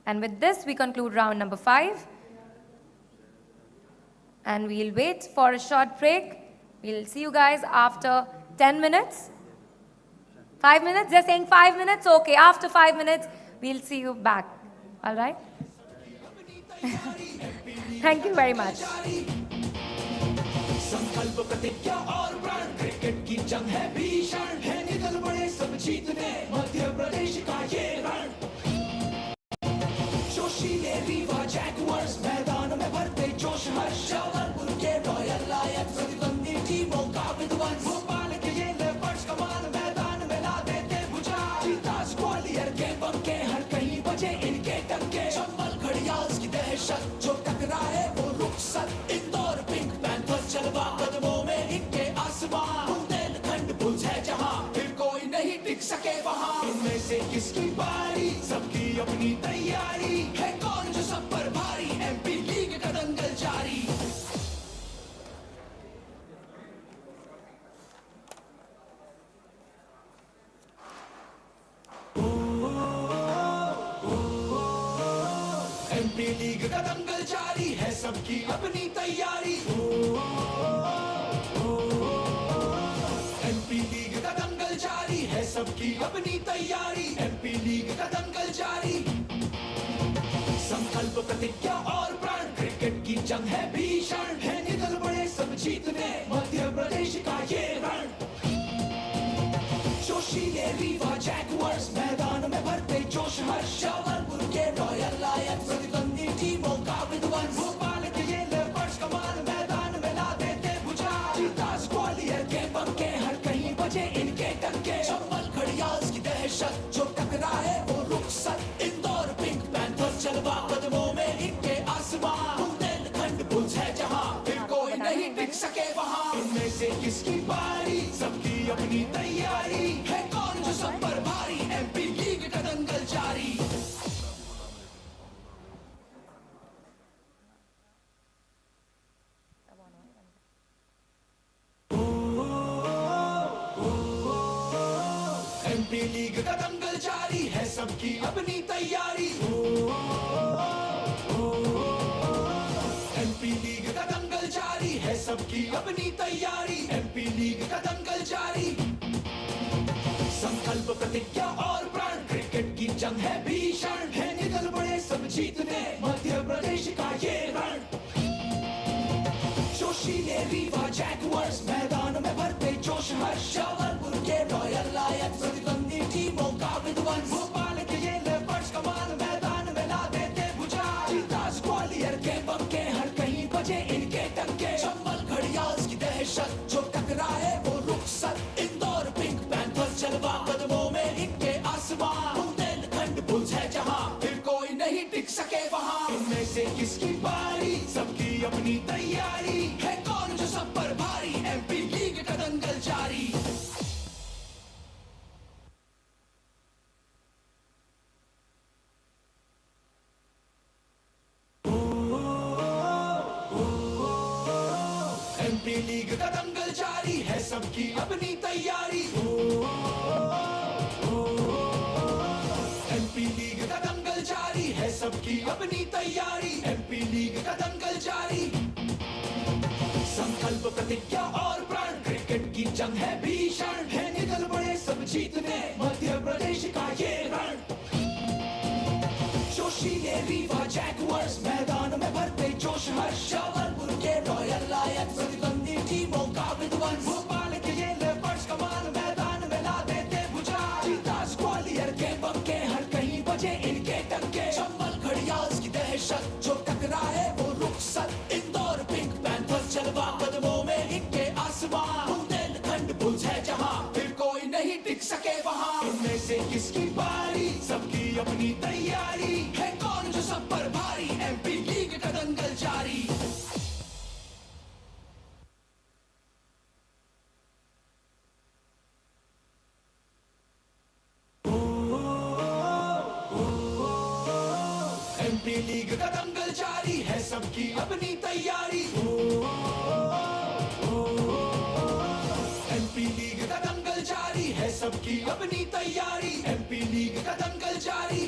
And with this, we conclude round number 5. And we'll wait for a short break. We'll see you guys after 10 minutes. 5 minutes? They're saying 5 minutes? Okay, after 5 minutes, we'll see you back. All right? Thank you very much. संकल्प प्रतिज्ञा और प्रण cricket की जंग है भीषण है निकल पड़े सब जीतने मध्य प्रदेश का ये रण जोशीले रीवा जैगुआर्स मैदान में भरते जोश हर्ष जबलपुर के रॉयल लायंस प्रतिद्वंदी टीमों का विध्वंस भोपाल के ये लेपर्ड्स कमाल मैदान में ला देते भुजाल जीता ग्वालियर के बंके हर कहीं बजे इनके टंके चंबल घड़ियाल की दहशत जो टकराए वो रुखसत इंदौर पिंक पैंथर्स चलवा कदमों में इनके आसमां बुंदेलखंड बुल्स है जहां फिर कोई नहीं टिक सके वहां इनमें से किसकी बारी सबकी अपनी तैयारी है कौन जो सब पर भारी एमपी लीग का दंगल जारी एमपी लीग का दंगल जारी है सबकी अपनी तैयारी एमपी लीग का दंगल जारी है सबकी अपनी तैयारी एमपी लीग का दंगल जारी संकल्प प्रतिज्ञा और प्राण क्रिकेट की जंग है भीषण है निकल पड़े सब जीतने मध्य प्रदेश का ये रण जोशीले रीवा जैगुआर्स मैदान में भरते जोश हर्ष जबलपुर के रॉयल लायंस प्रतिद्वंदी टीमों का विध्वंस भोपाल के ये लेपर्ड्स कमाल मैदान में ला देते भुजाल जीता ग्वालियर के बंके हर कहीं बजे इनके टंके चंबल घड़ियाल की दहशत जो टकराए वो रुखसत इंदौर पिंक पैंथर्स चलवा कदमों में इनके आसमां बुंदेलखंड बुल्स है जहां फिर कोई नहीं टिक सके वहां इनमें से किसकी बारी सबकी अपनी तैयारी है कौन जो सब पर भारी एमपी लीग का दंगल जारी एमपी लीग का दंगल जारी है सबकी अपनी तैयारी एमपी लीग का दंगल जारी है सबकी अपनी तैयारी एमपी लीग का दंगल जारी संकल्प प्रतिज्ञा और प्राण क्रिकेट की जंग है भीषण है निकल पड़े सब जीतने मध्य प्रदेश का ये रण जोशीले रीवा जैगुआर्स मैदान में भरते जोश हर्ष जबलपुर के रॉयल लायंस प्रतिद्वंदी टीमों का विध्वंस भोपाल के ये लेपर्ड्स कमाल मैदान में ला देते भुजाल जीता ग्वालियर के बंके हर कहीं बजे इनके टंके चंबल घड़ियाल की दहशत जो टकराए वो रुखसत इंदौर पिंक पैंथर्स चलवा कदमों में इनके आसमां बुंदेलखंड बुल्स है जहां फिर कोई नहीं टिक सके वहां इनमें से किसकी बारी सबकी अपनी तैयारी है कौन जो सब पर भारी एमपी लीग का दंगल जारी एमपी लीग का दंगल जारी है सबकी अपनी तैयारी एमपी लीग का दंगल जारी है सबकी अपनी तैयारी एमपी लीग का दंगल जारी संकल्प प्रतिज्ञा और प्राण क्रिकेट की जंग है भीषण है निकल पड़े सब जीतने मध्य प्रदेश का ये रण जोशीले रीवा जैगुआर्स मैदान में भरते जोश हर्ष जबलपुर के रॉयल लायंस प्रतिद्वंदी टीमों का विध्वंस भोपाल के ये लेपर्ड्स कमाल मैदान में ला देते भुजाल जीता ग्वालियर के बंके हर कहीं बजे इनके टंके चंबल घड़ियाल की दहशत जो टकराए वो रुखसत इंदौर पिंक पैंथर्स चलवा कदमों में इनके आसमां बुंदेलखंड बुल्स है जहां फिर कोई नहीं टिक सके वहां इनमें से किसकी बारी सबकी अपनी तैयारी है कौन जो सब पर भारी एमपी लीग का दंगल जारी एमपी लीग लीग का दंगल जारी है, सबकी अपनी तैयारी। एमपी लीग का दंगल जारी है, सबकी अपनी तैयारी। एमपी लीग का दंगल जारी,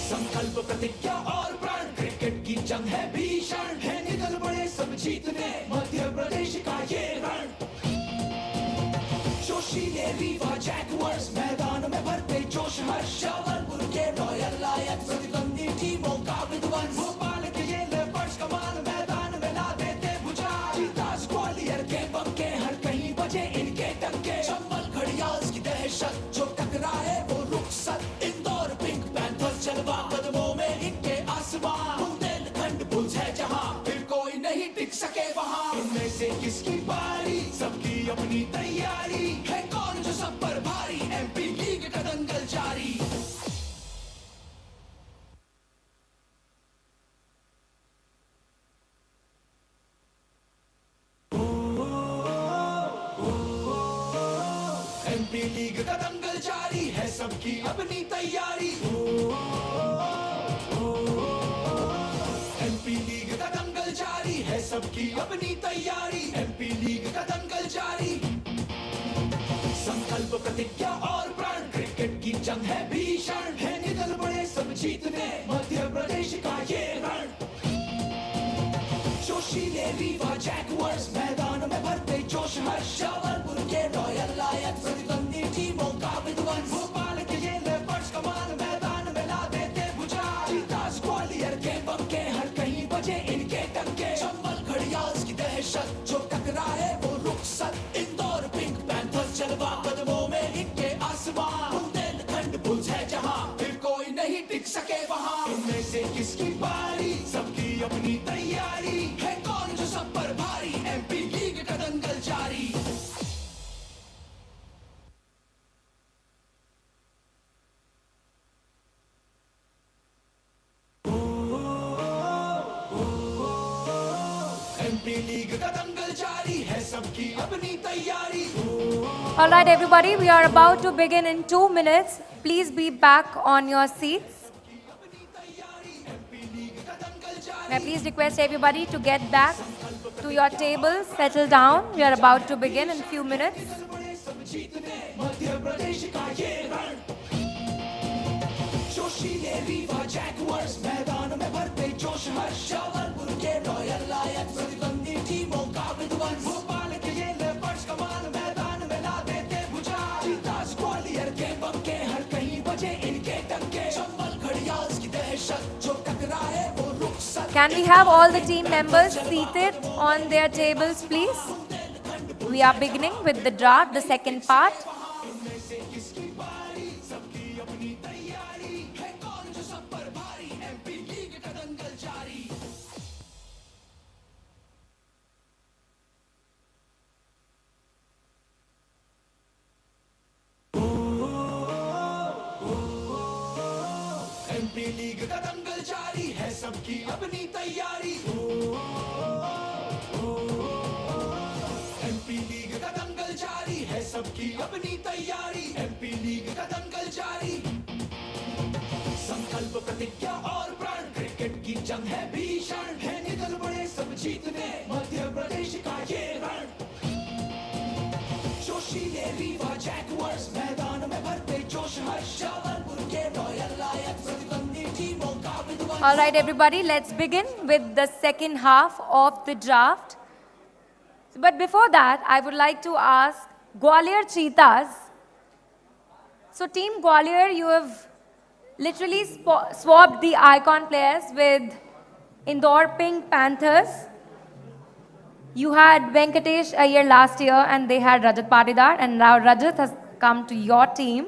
संकल्प प्रतिज्ञा और प्रण, क्रिकेट की जंग है भीषण, है निकल पड़े सब जीतने मध्य प्रदेश का ये रण। जोशीले रीवा जैगुआर्स मैदान में भरते जोश हर्ष, जबलपुर के रॉयल लायंस प्रतिद्वंदी टीमों का विध्वंस, भोपाल के ये लेपर्ड्स कमाल मैदान में ला देते भुजाल। चीतास ग्वालियर के बंके हर कहीं बजे इनके डंके, चंबल घड़ियाल की दहशत जो टकराए वो रुखसत। इंदौर पिंक पैंथर्स जलवा कदमों में इनके आसमां, बुंदेलखंड बुल्स है जहां फिर कोई नहीं टिक सके वहां। इनमें से किसकी बारी, सबकी अपनी तैयारी, है कौन जो सब पर भारी, एमपी लीग का दंगल जारी। एमपी लीग का दंगल जारी है, सबकी अपनी तैयारी। एमपी लीग का दंगल जारी है, सबकी अपनी तैयारी। एमपी लीग का दंगल जारी, संकल्प प्रतिज्ञा और प्रण, क्रिकेट की जंग है भीषण, है निकल पड़े सब जीतने मध्य प्रदेश का ये रण। जोशीले रीवा जैगुआर्स मैदान में भरते जोश हर्ष, जबलपुर के रॉयल लायंस प्रतिद्वंदी टीमों का विध्वंस, भोपाल के ये लेपर्ड्स कमाल मैदान में ला देते भुजाल। चीतास ग्वालियर के बंके हर कहीं बजे इनके डंके, चंबल घड़ियाल की दहशत जो टकराए वो रुखसत। इंदौर पिंक पैंथर्स जलवा कदमों में इनके आसमां, बुंदेलखंड बुल्स है जहां फिर कोई नहीं टिक सके वहां। इनमें से किसकी बारी, सबकी अपनी तैयारी, है कौन जो सब पर भारी, एमपी लीग का दंगल जारी। एमपी लीग का दंगल जारी है, सबकी अपनी तैयारी। All right, everybody, we are about to begin in 2 minutes. Please be back on your seats. May I please request everybody to get back to your tables, settle down. We are about to begin in a few minutes. Madhya Pradesh का ये रण, जोशीले Rewa Jaguars मैदान में भरते जोश हर्ष, जबलपुर के royal Lions प्रतिद्वंदी टीमों का विध्वंस, भोपाल के ये लेपर्ड्स कमाल मैदान में ला देते भुजाल। चीतास ग्वालियर के बंके हर कहीं बजे इनके डंके, चंबल घड़ियाल की दहशत जो टकराए वो रुखसत। Can we have all the team members seated on their tables, please? We are beginning with the draft, the second part. इनमें से किसकी बारी, सबकी अपनी तैयारी, है कौन जो सब पर भारी, एमपी लीग का दंगल जारी। एमपी लीग का दंगल जारी है, सबकी अपनी तैयारी। एमपी लीग का दंगल जारी है, सबकी अपनी तैयारी। एमपी लीग का दंगल जारी, संकल्प प्रतिज्ञा और प्रण, क्रिकेट की जंग है भीषण, है निकल पड़े सब जीतने मध्य प्रदेश का ये रण। जोशीले रीवा जैगुआर्स मैदान में भरते जोश हर्ष, जबलपुर के रॉयल लायंस प्रतिद्वंदी टीमों का विध्वंस। All right, everybody, let's begin with the second half of the draft. But before that, I would like to ask Gwalior Cheetahs. So, Team Gwalior, you have literally swapped the icon players with Indore Pink Panthers. You had Venkatesh Iyer last year and they had Rajat Patidar, and now Rajat has come to your team.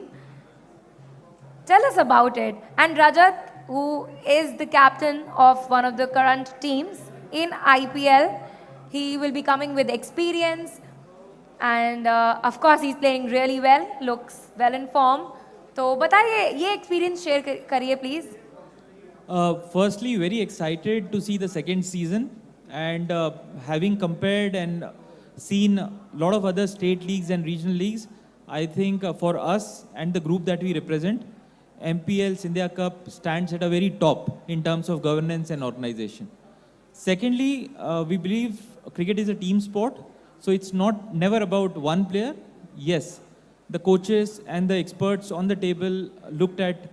Tell us about it. And Rajat, who is the captain of one of the current teams in IPL, he will be coming with experience and of course he's playing really well, looks well in form. तो बताइए ये experience share करिए please. Firstly, very excited to see the second season, and having compared and seen a lot of other state leagues and regional leagues, I think for us and the group that we represent, MPL Sindhya Cup stands at a very top in terms of governance and organization. Secondly, we believe cricket is a team sport, so it's never about one player. Yes, the coaches and the experts on the table looked at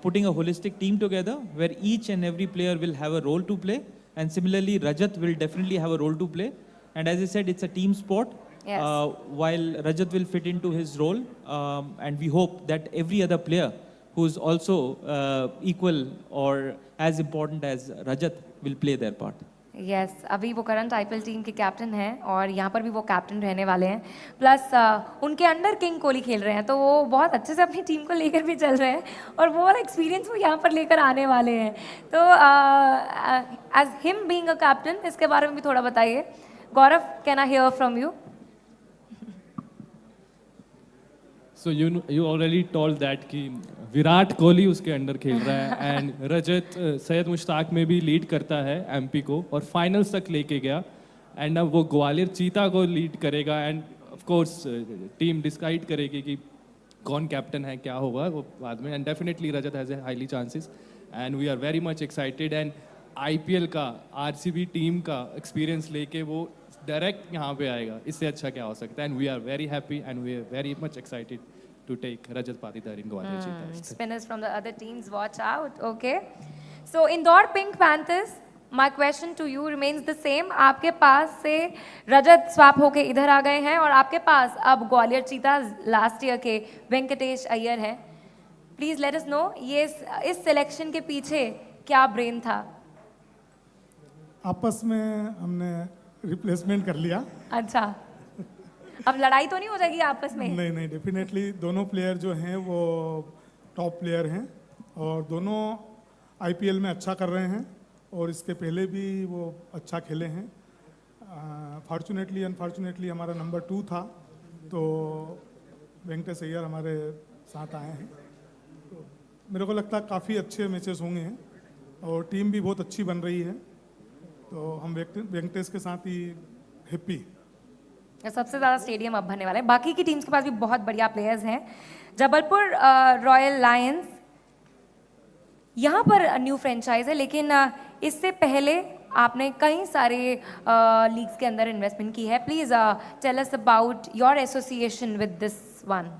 putting a holistic team together where each and every player will have a role to play, and similarly Rajat will definitely have a role to play. And as I said, it's a team sport. Yes. While Rajat will fit into his role, and we hope that every other player who's also equal or as important as Rajat will play their part. Yes अभी वो current IPL team के captain हैं और यहाँ पर भी वो captain रहने वाले हैं, प्लस उनके अंडर किंग कोहली खेल रहे हैं, तो वो बहुत अच्छे से अपनी टीम को लेकर भी चल रहे हैं और वो वाला एक्सपीरियंस वो यहाँ पर लेकर आने वाले हैं. तो as him being a captain, इसके बारे में भी थोड़ा बताइए. Gaurav, can I hear from you? So you already told that कि विराट कोहली उसके अंडर खेल रहा है एंड रजत सैयद मुश्ताक में भी लीड करता है एमपी को और फाइनल्स तक लेके गया एंड अब वो ग्वालियर चीता को लीड करेगा end of course team decide करेगी कि कौन कैप्टन है, क्या होगा वो बाद में. And definitely Rajat has a highly chances and we are very much excited. And IPL का आरसीबी टीम का एक्सपीरियंस लेके वो डायरेक्ट यहाँ पे आएगा, इससे अच्छा क्या हो सकता है. And we are very happy and we are very much excited to take Rajat Patidar in Gwalior Cheetahs. Spinners from the other teams, watch out. Okay. So Indore Pink Panthers, my question to you remains the same. आपके पास से रजत swap होके इधर आ गए हैं और आपके पास अब ग्वालियर चीताज लास्ट ईयर के वेंकटेश अय्यर हैं. प्लीज लेट अस नो ये इस सिलेक्शन के पीछे क्या ब्रेन था? आपस में हमने रिप्लेसमेंट कर लिया. अच्छा, अब लड़ाई तो नहीं हो जाएगी आपस में? नहीं, डेफिनेटली दोनों प्लेयर जो हैं वो टॉप प्लेयर हैं और दोनों आईपीएल में अच्छा कर रहे हैं और इसके पहले भी वो अच्छा खेले हैं. फॉर्चुनेटली अनफॉर्चुनेटली हमारा नंबर 2 था, तो वेंकटेश अय्यर हमारे साथ आए हैं. तो मेरे को लगता है काफ़ी अच्छे मैचेस होंगे हैं और टीम भी बहुत अच्छी बन रही है, तो हम वेंकटेश के साथ ही हैप्पी. सबसे ज़्यादा स्टेडियम अब भरने वाले हैं. बाकी की टीम्स के पास भी बहुत बढ़िया प्लेयर्स हैं. जबलपुर रॉयल लायंस, यहाँ पर न्यू फ्रेंचाइज है, लेकिन इससे पहले आपने कई सारे लीग्स के अंदर इन्वेस्टमेंट की है. Please tell us about your association with this one.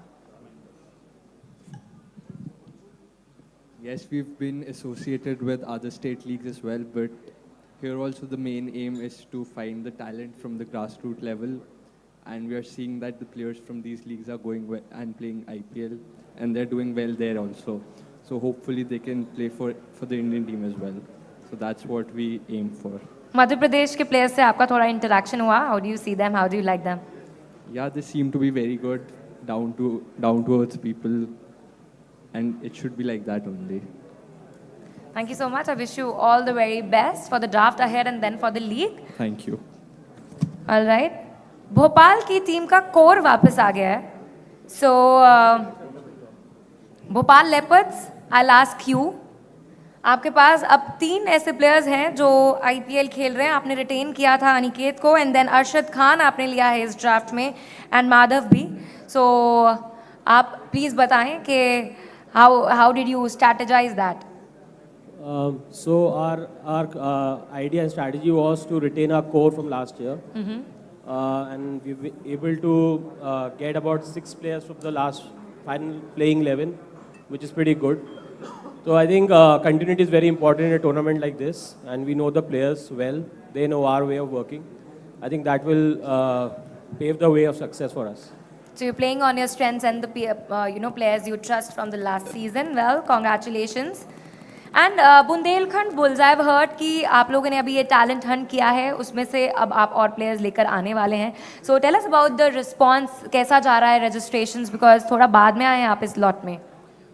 Yes, we've been associated with other state leagues as well, but here also the main aim is to find the talent from the grassroots level, and we are seeing that the players from these leagues are going well and playing IPL, and they're doing well there also. So hopefully they can play for the Indian team as well. So that's what we aim for. Madhya Pradesh के players से आपका थोड़ा interaction हुआ? How do you see them? How do you like them? Yeah, they seem to be very good, down to earth people, and it should be like that only. Thank you so much. I wish you all the very best for the draft ahead and then for the league. Thank you. All right. Bhopal की team का core वापस आ गया है. So Bhopal leopards, I ask you, आपके पास अब 3 ऐसे प्लेयर्स हैं जो आईपीएल खेल रहे हैं. आपने रिटेन किया था अनिकेत को एंड देन अरशद खान आपने लिया है इस ड्राफ्ट में एंड माधव भी. सो आप प्लीज़ बताएं कि how did you strategise that? So our idea and strategy was to retain our core from last year, and we were able to get about 6 players from the last final playing 11, which is pretty good. So I think continuity is very important in a tournament like this, and we know the players well. They know our way of working. I think that will pave the way of success for us. So you're playing on your strengths and the players you trust from the last season. Well, congratulations. And Bundelkhand bulls, I have heard कि आप लोगों ने अभी ये talent Hunt किया है, उसमें से अब आप और प्लेयर्स लेकर आने वाले हैं. So tell us about the response, कैसा जा रहा है रजिस्ट्रेशंस, बिकॉज थोड़ा बाद में आए हैं आप इस लॉट में.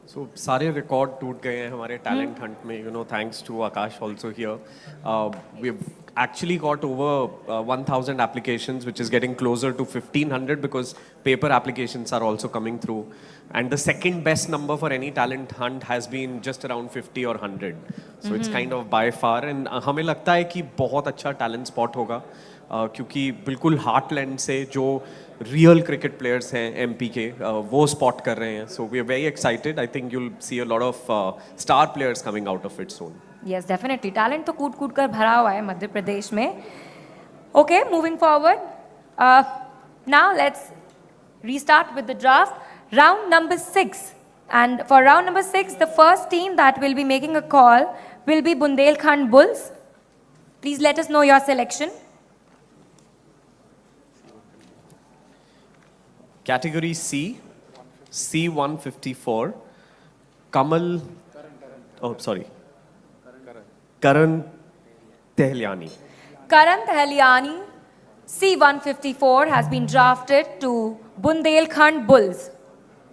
सो सारे रिकॉर्ड टूट गए हैं हमारे टैलेंट हंट में, thanks to Akash also here. We actually got over 1,000 applications, which is getting closer to 1,500 because paper applications are also coming through. And the second best number for any talent hunt has been just around 50 or 100. So it's kind of by far. And हमें लगता है कि बहुत अच्छा talent spot होगा. क्योंकि बिल्कुल heartland से जो रियल क्रिकेट प्लेयर्स हैं एमपी के वो स्पॉट कर रहे हैं. So we are very excited. I think you'll see a lot of star players coming out of it soon. Yes, definitely. Talent तो कूट कूट कर भरा हुआ है मध्य प्रदेश में. Okay, moving forward. Now let's restart with the draft. Round number 6. And for round number 6, the first team that will be making a call will be Bundelkhand Bulls. Please let us know your selection. Category C, C154, Kamal, Karan Tehliani. Karan Tehliani, C154, has been drafted to Bundelkhand Bulls.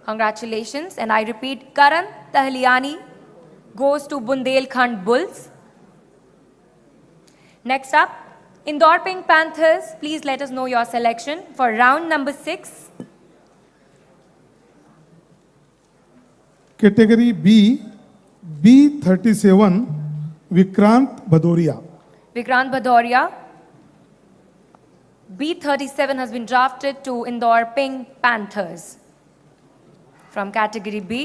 Congratulations. And I repeat, Karan Tehliani goes to Bundelkhand Bulls. Next up, Indore Pink Panthers. Please let us know your selection for round number 6. Category B, B37, Vikrant Bhadoria. Vikrant Bhadoria, B37, has been drafted to Indore Pink Panthers. From category B.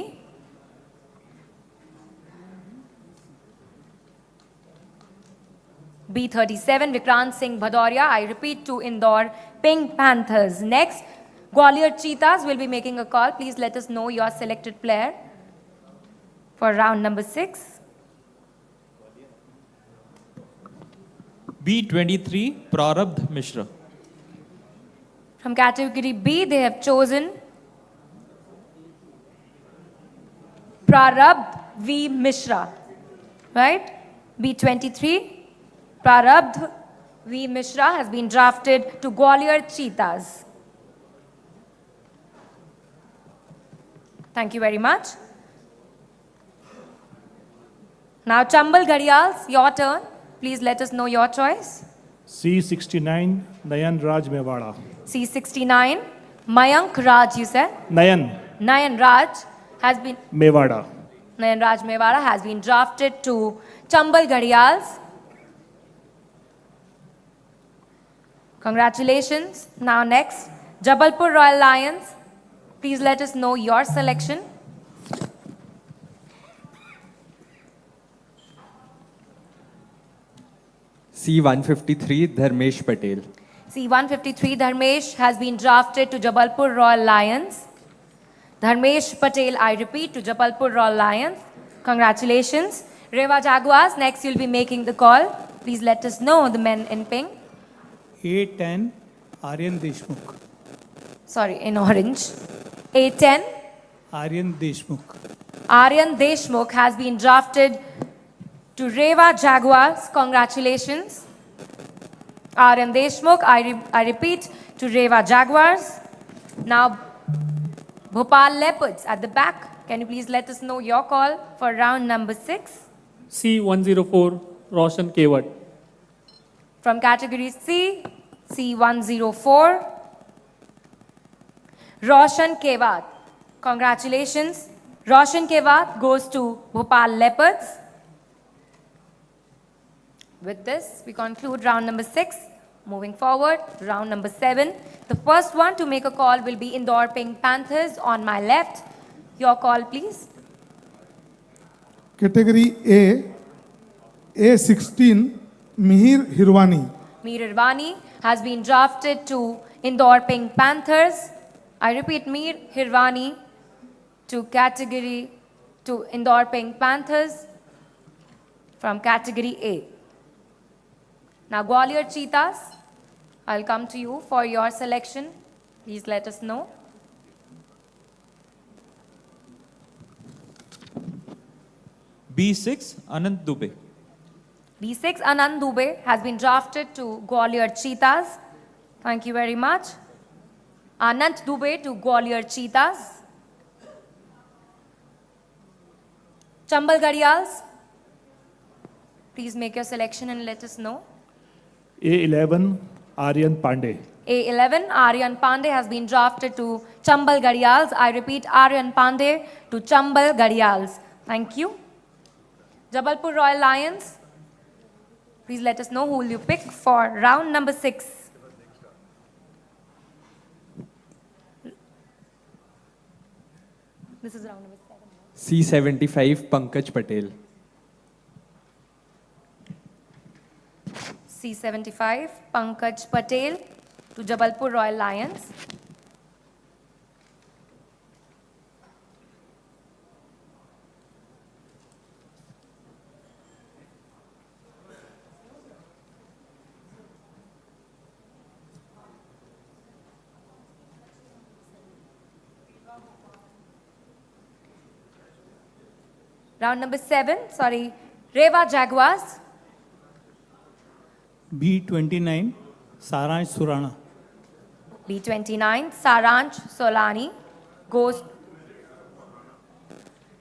B37, Vikrant Singh Bhadoria, I repeat, to Indore Pink Panthers. Next, Gwalior Cheetahs will be making a call. Please let us know your selected player for round number 6. B23, Prarabdh Mishra. From category B, they have chosen Prarabdh V. Mishra, right? B23, Prarabdh V. Mishra has been drafted to Gwalior Cheetahs. Thank you very much. Now, Chambal Ghadials, your turn. Please let us know your choice. C69, Nayan Raj Mewada. C69, Mayank Raj, you said? Nayan Raj has been... Mewada. Nayan Raj Mewara has been drafted to Chambal Ghadials. Congratulations. Now next, Jabalpur Royal Lions. Please let us know your selection. C153, Dharmesh Patel. C153, Dharmesh has been drafted to Jabalpur Royal Lions. Dharmesh Patel, I repeat, to Jabalpur Royal Lions. Congratulations. Rewa Jaguars, next you'll be making the call. Please let us know the men in pink. A10, Aryan Deshmukh. Sorry, in orange. A10, Aryan Deshmukh. Aryan Deshmukh has been drafted to Rewa Jaguars. Congratulations. Aryan Deshmukh, I repeat, to Rewa Jaguars. Now, Bhopal Leopards at the back. Can you please let us know your call for round number 6? C104, Roshan Kewat. From category C, C104, Roshan Kewat. Congratulations. Roshan Kewat goes to Bhopal Leopards. With this, we conclude round number 6. Moving forward, round number 7. The first one to make a call will be Indore Pink Panthers on my left. Your call, please. Category A, A16, Mihir Hirwani. Mir Irvani has been drafted to Indore Pink Panthers. I repeat, Mir Hirwani to Indore Pink Panthers from category A. Now, Gwalior Cheetahs, I'll come to you for your selection. Please let us know. B6, Anant Dubey. B6, Anand Dubey has been drafted to Gwalior Cheetahs. Thank you very much. Anant Dubey to Gwalior Cheetahs. Chambal Ghadials, please make your selection and let us know. A11, Aryan Pandey. A11, Aryan Pandey has been drafted to Chambal Ghadials. I repeat, Aryan Pandey to Chambal Ghadials. Thank you. Jabalpur Royal Lions, please let us know who will you pick for round number 6. This is round number 7. C75 Pankaj Patel. C75, Pankaj Patel to Jabalpur Royal Lions. Round number 7, sorry, Rewa Jaguars. B29 Saransh Surana. B29, Saransh Solani goes.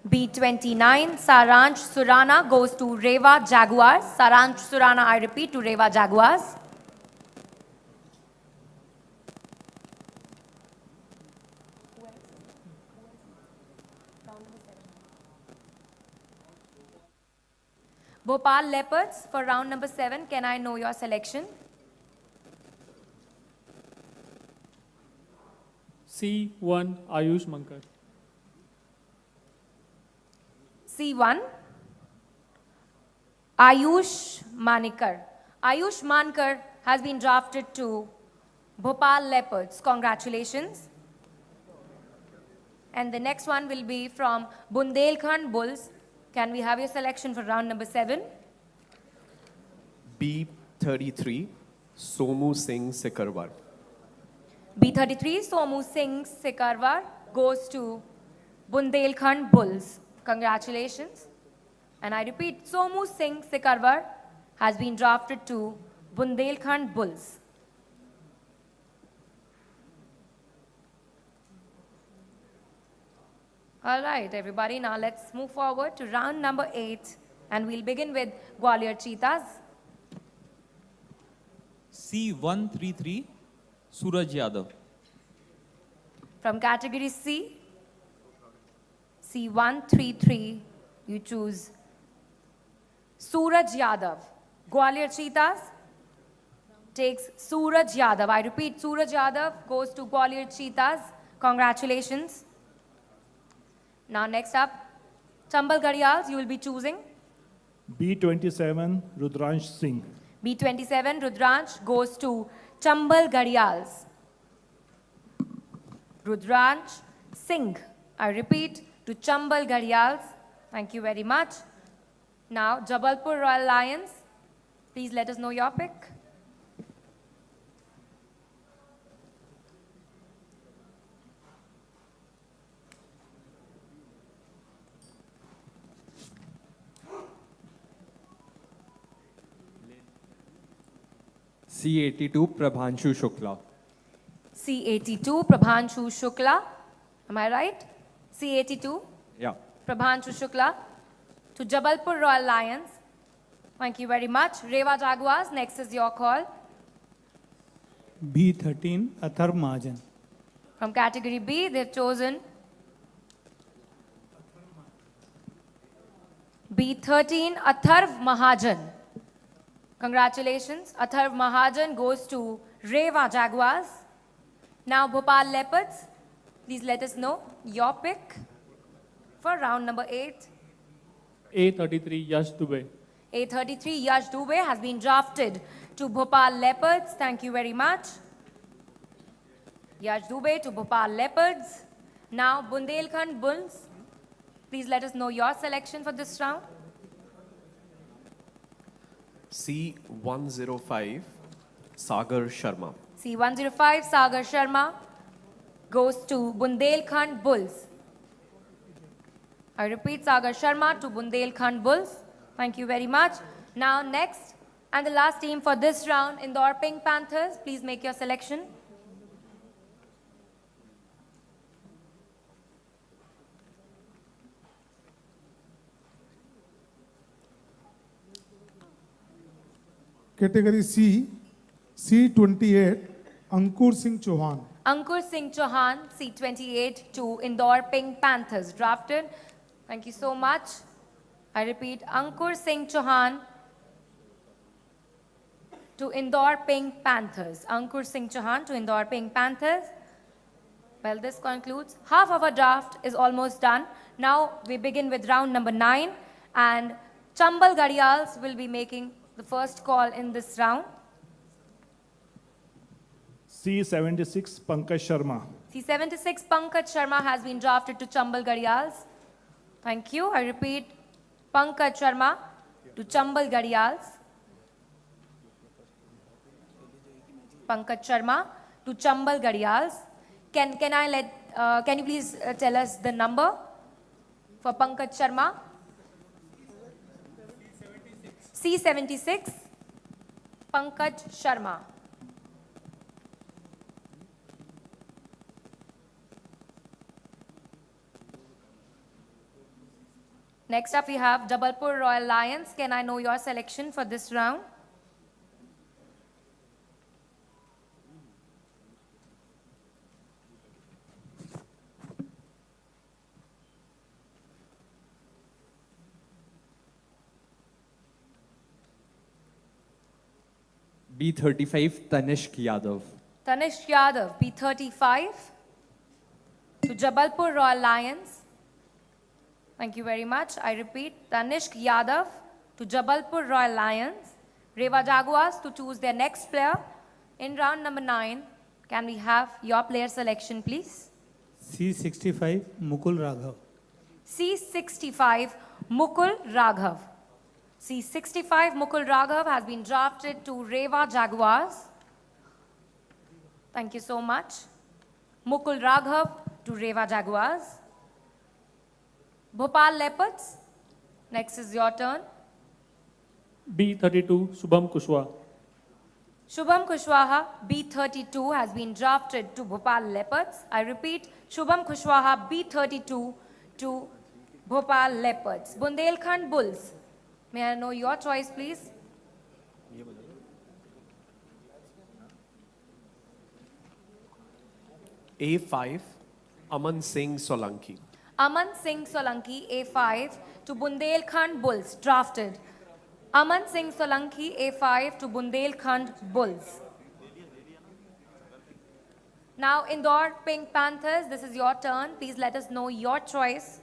B29, Saransh Surana goes to Rewa Jaguars. Saransh Surana, I repeat, to Rewa Jaguars. Bhopal Leopards for round number 7. Can I know your selection? C1 Ayush Mankar. C1, Ayush Manikar. Ayush Mankar has been drafted to Bhopal Leopards. Congratulations. And the next one will be from Bundelkhand Bulls. Can we have your selection for round number 7? B33 Somu Singh Sikarwar. B33, Somu Singh Sikarwar goes to Bundelkhand Bulls. Congratulations. And I repeat, Somu Singh Sikarwar has been drafted to Bundelkhand Bulls. All right, everybody, now let's move forward to round number 8 and we'll begin with Gwalior Cheetahs. C133 Suraj Yadav. From category C, C133, you choose Suraj Yadav. Gwalior Cheetahs takes Suraj Yadav. I repeat, Suraj Yadav goes to Gwalior Cheetahs. Congratulations. Now next up, Chambal Ghadials, you will be choosing. B27 Rudransh Singh. B27, Rudransh goes to Chambal Ghadials. Rudransh Singh, I repeat, to Chambal Ghadials. Thank you very much. Now, Jabalpur Royal Lions, please let us know your pick. C82 Prabhanshu Shukla. C82, Prabhanshu Shukla. Am I right? C82, Yeah. Prabhanshu Shukla to Jabalpur Royal Lions. Thank you very much. Rewa Jaguars, next is your call. B13 Atharv Mahajan. From category B, they've chosen B13, Atharv Mahajan. Congratulations. Atharv Mahajan goes to Rewa Jaguars. Now, Bhopal Leopards, please let us know your pick for round number 8. A33 Yash Dubey. A33, Yash Dubey has been drafted to Bhopal Leopards. Thank you very much. Yash Dubey to Bhopal Leopards. Now, Bundelkhand Bulls, please let us know your selection for this round. C105 Sagar Sharma. C105, Sagar Sharma goes to Bundelkhand Bulls. I repeat, Sagar Sharma to Bundelkhand Bulls. Thank you very much. Now next, and the last team for this round, Indore Pink Panthers. Please make your selection. Category C, C28, Ankur Singh Chauhan. Ankur Singh Chauhan, C28 to Indore Pink Panthers, drafted. Thank you so much. I repeat, Ankur Singh Chauhan to Indore Pink Panthers. Ankur Singh Chauhan to Indore Pink Panthers. Well, this concludes. Half of our draft is almost done. Now we begin with round number 9, and Chambal Gadials will be making the first call in this round. C76 Pankaj Sharma. C76 Pankaj Sharma has been drafted to Chambal Gadials. Thank you. I repeat, Pankaj Sharma to Chambal Gadials. Pankaj Sharma to Chambal Gadials. Can you please tell us the number for Pankaj Sharma? C76 Pankaj Sharma. Next up we have Jabalpur Royal Lions. Can I know your selection for this round? B35 Tanishq Yadav. Tanishq Yadav, B35 to Jabalpur Royal Lions. Thank you very much. I repeat, Tanishq Yadav to Jabalpur Royal Lions. Rewa Jaguars to choose their next player. In round number 9, can we have your player selection, please? C65 Mukul Raghav. C65 Mukul Raghav. C65 Mukul Raghav has been drafted to Rewa Jaguars. Thank you so much. Mukul Raghav to Rewa Jaguars. Bhopal Leopards, next is your turn. B32 Shubham Kushwaha. Shubham Kushwaha, B32, has been drafted to Bhopal Leopards. I repeat, Shubham Kushwaha, B32 to Bhopal Leopards. Bundelkhand Bulls, may I know your choice, please? A5 Aman Singh Solanki. Aman Singh Solanki, A5 to Bundelkhand Bulls, drafted. Aman Singh Solanki, A5 to Bundelkhand Bulls. Now, Indore Pink Panthers, this is your turn. Please let us know your choice.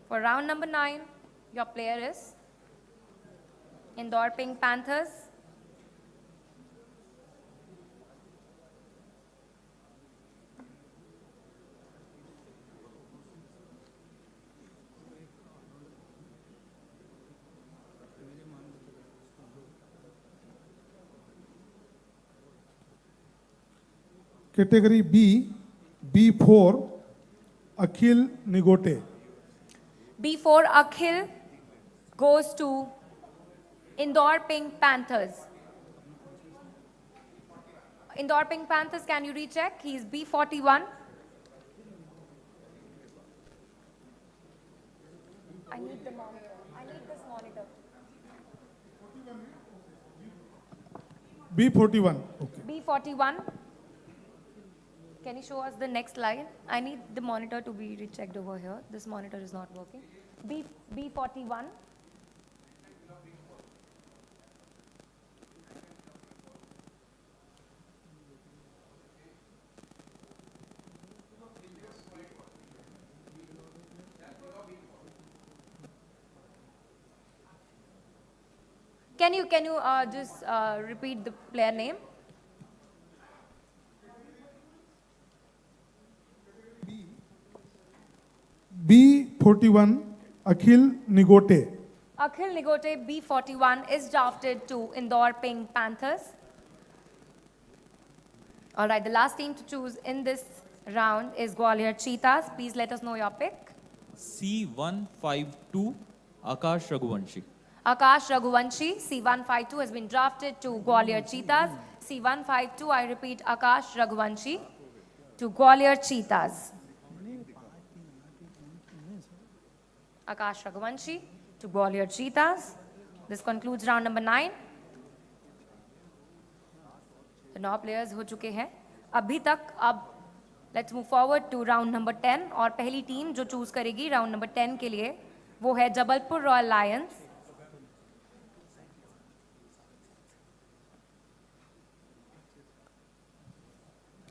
For round number 9, your player is Indore Pink Panthers. Category B, B4, Akhil Nigote. B4 Akhil goes to Indore Pink Panthers. Indore Pink Panthers, can you recheck? He is B41. I need the monitor. I need this monitor. B41. Okay. B41. Can you show us the next line? I need the monitor to be rechecked over here. This monitor is not working. B41. Can you just repeat the player name? B41, Akhil Nigote. Akhil Nigote, B41, is drafted to Indore Pink Panthers. All right, the last team to choose in this round is Gwalior Cheetahs. Please let us know your pick. C152 Akash Raghuvanshi. Akash Raghuvanshi, C152, has been drafted to Gwalior Cheetahs. C152, I repeat, Akash Raghuvanshi to Gwalior Cheetahs. Akash Raghuvanshi to Gwalior Cheetahs. This concludes round number 9. The 9 players हो चुके हैं अभी तक. अब let's move forward to round number 10 और पहली team जो choose करेगी round number 10 के लिए वो है जबलपुर रॉयल लायंस.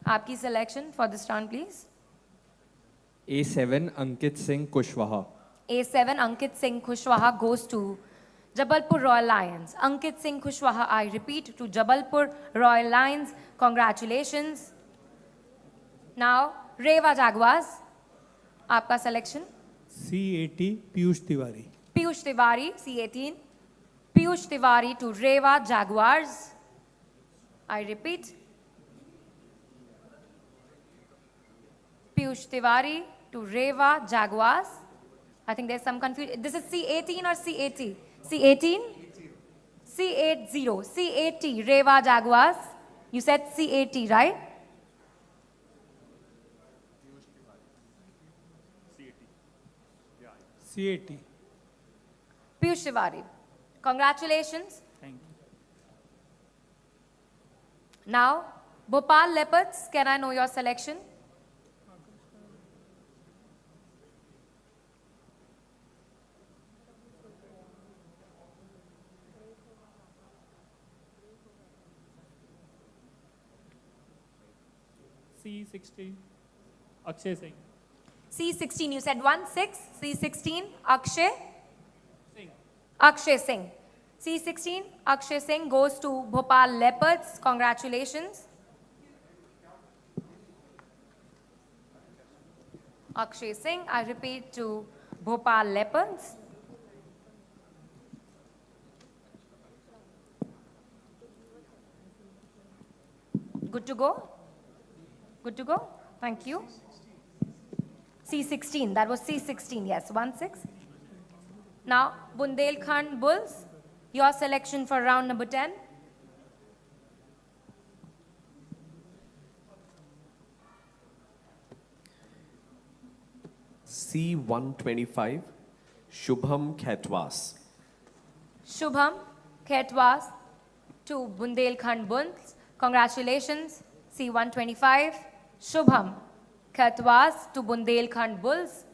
आपकी selection for this round, please. A7 Ankit Singh Kushwaha. A7 Ankit Singh Kushwaha goes to Jabalpur Royal Lions. Ankit Singh Kushwaha, I repeat, to Jabalpur Royal Lions. Congratulations. Now, Rewa Jaguars. आपका selection. C80 Piyush Tiwari. Piyush Tiwari, C18. Piyush Tiwari to Rewa Jaguars. I repeat. Piyush Tiwari to Rewa Jaguars. I think there's some confusion. This is C18 or C80? C18? C80. C80, Rewa Jaguars. You said C80, right? C80. Piyush Tiwari. Congratulations. Thank you. Now, Bhopal Leopards, can I know your selection? C16, Akshay Singh. C16, you said 1-6. C16, Akshay? Akshay Singh. C16, Akshay Singh goes to Bhopal Leopards. Congratulations. Akshay Singh, I repeat, to Bhopal Leopards. Good to go? Good to go? Thank you. C16, that was C16, yes, 1-6. Now, Bundelkhand Bulls, your selection for round number 10. C125, Shubham Khetwas. Shubham Khetwas to Bundelkhand Bulls. Congratulations, C125. Shubham Khetwas to Bundelkhand Bulls.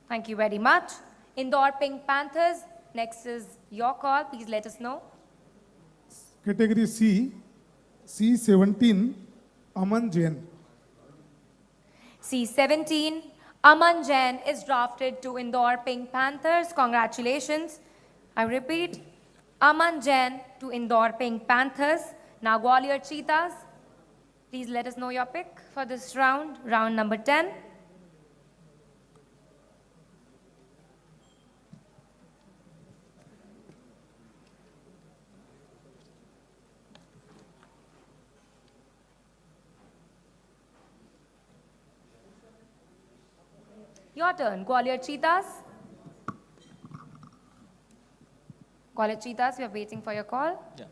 Thank you very much. Indore Pink Panthers, next is your call. Please let us know. Category C, C17 Aman Jain. C17, Aman Jain is drafted to Indore Pink Panthers. Congratulations. I repeat, Aman Jain to Indore Pink Panthers. Now Gwalior Cheetahs. Please let us know your pick for this round, round number 10. Your turn, Gwalior Cheetahs. Gwalior Cheetahs, we are waiting for your call. Yeah.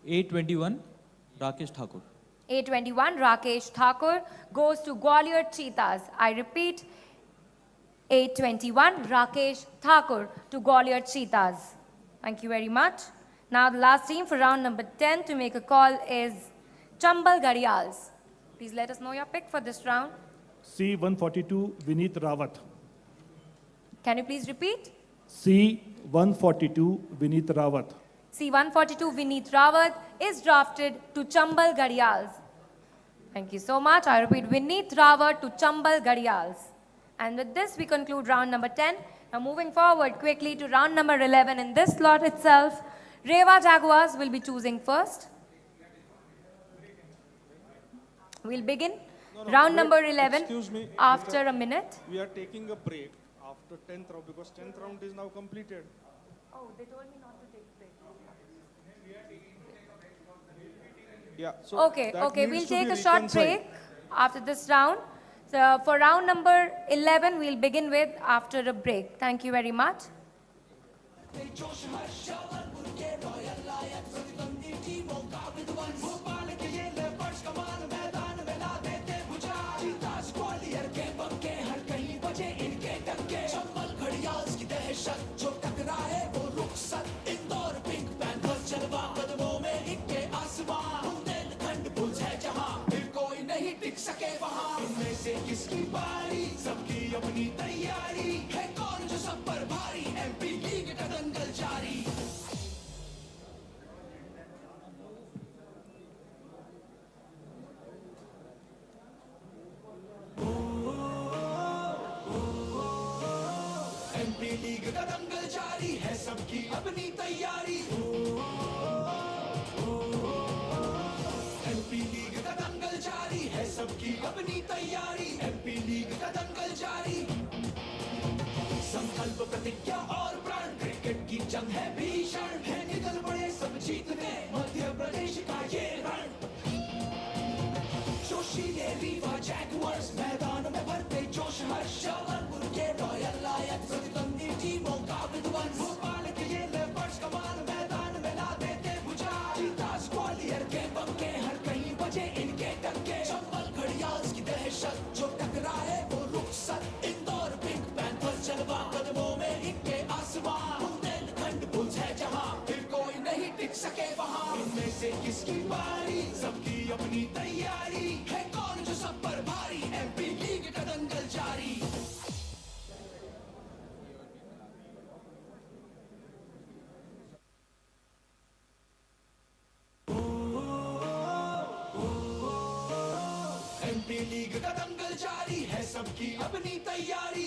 A21 Rakesh Thakur. A21, Rakesh Thakur goes to Gwalior Cheetahs. I repeat, A21, Rakesh Thakur to Gwalior Cheetahs. Thank you very much. Now the last team for round number 10 to make a call is Chambal Ghadials. Please let us know your pick for this round. C142 Vineet Rawat. Can you please repeat? C142 Vineet Rawat. C142 Vineet Rawat is drafted to Chambal Ghadials. Thank you so much. I repeat, Vineet Rawat to Chambal Ghadials. And with this, we conclude round number 10. Now moving forward quickly to round number 11 in this slot itself. Rewa Jaguars will be choosing first. We'll begin round number 11 Excuse me, after a minute. We are taking a break after 10th round because 10th round is now completed. Oh, they told me not to take break. Yeah. So Okay, that okay, needs we'll to take be a short reconciled. break after this round. So for round number 11, we'll begin with after a break. Thank you very much. सके वहाँ इनमें से किसकी बारी सबकी अपनी तैयारी है कौन जो सब पर भारी एमपी लीग का दंगल जारी एमपी लीग का दंगल जारी है सबकी अपनी तैयारी एमपी लीग का दंगल जारी है सबकी अपनी तैयारी एमपी लीग का दंगल जारी संकल्प प्रतिज्ञा और प्राण क्रिकेट की जंग है भीषण है निकल पड़े सब जीतने मध्य प्रदेश का ये रण जोशीले रीवा जैगुआर्स मैदान में भरते जोश हर्ष जबलपुर के रॉयल लायंस प्रतिद्वंदी टीमों का विध्वंस भोपाल के ये लेपर्ड्स कमाल मैदान में ला देते भुजाल चीता ग्वालियर के बंके हर कहीं बजे इनके टक्के चंबल घड़ियाल की दहशत जो टकराए वो रुखसत इंदौर पिंक पैंथर जलवा कदमों में इनके आसमान बुंदेलखंड बुल्स है जहां फिर कोई नहीं टिक सके वहां इनमें से किसकी बारी सबकी अपनी तैयारी है कौन जो सब पर भारी एमपी लीग का दंगल जारी एमपी लीग का दंगल जारी है सबकी अपनी तैयारी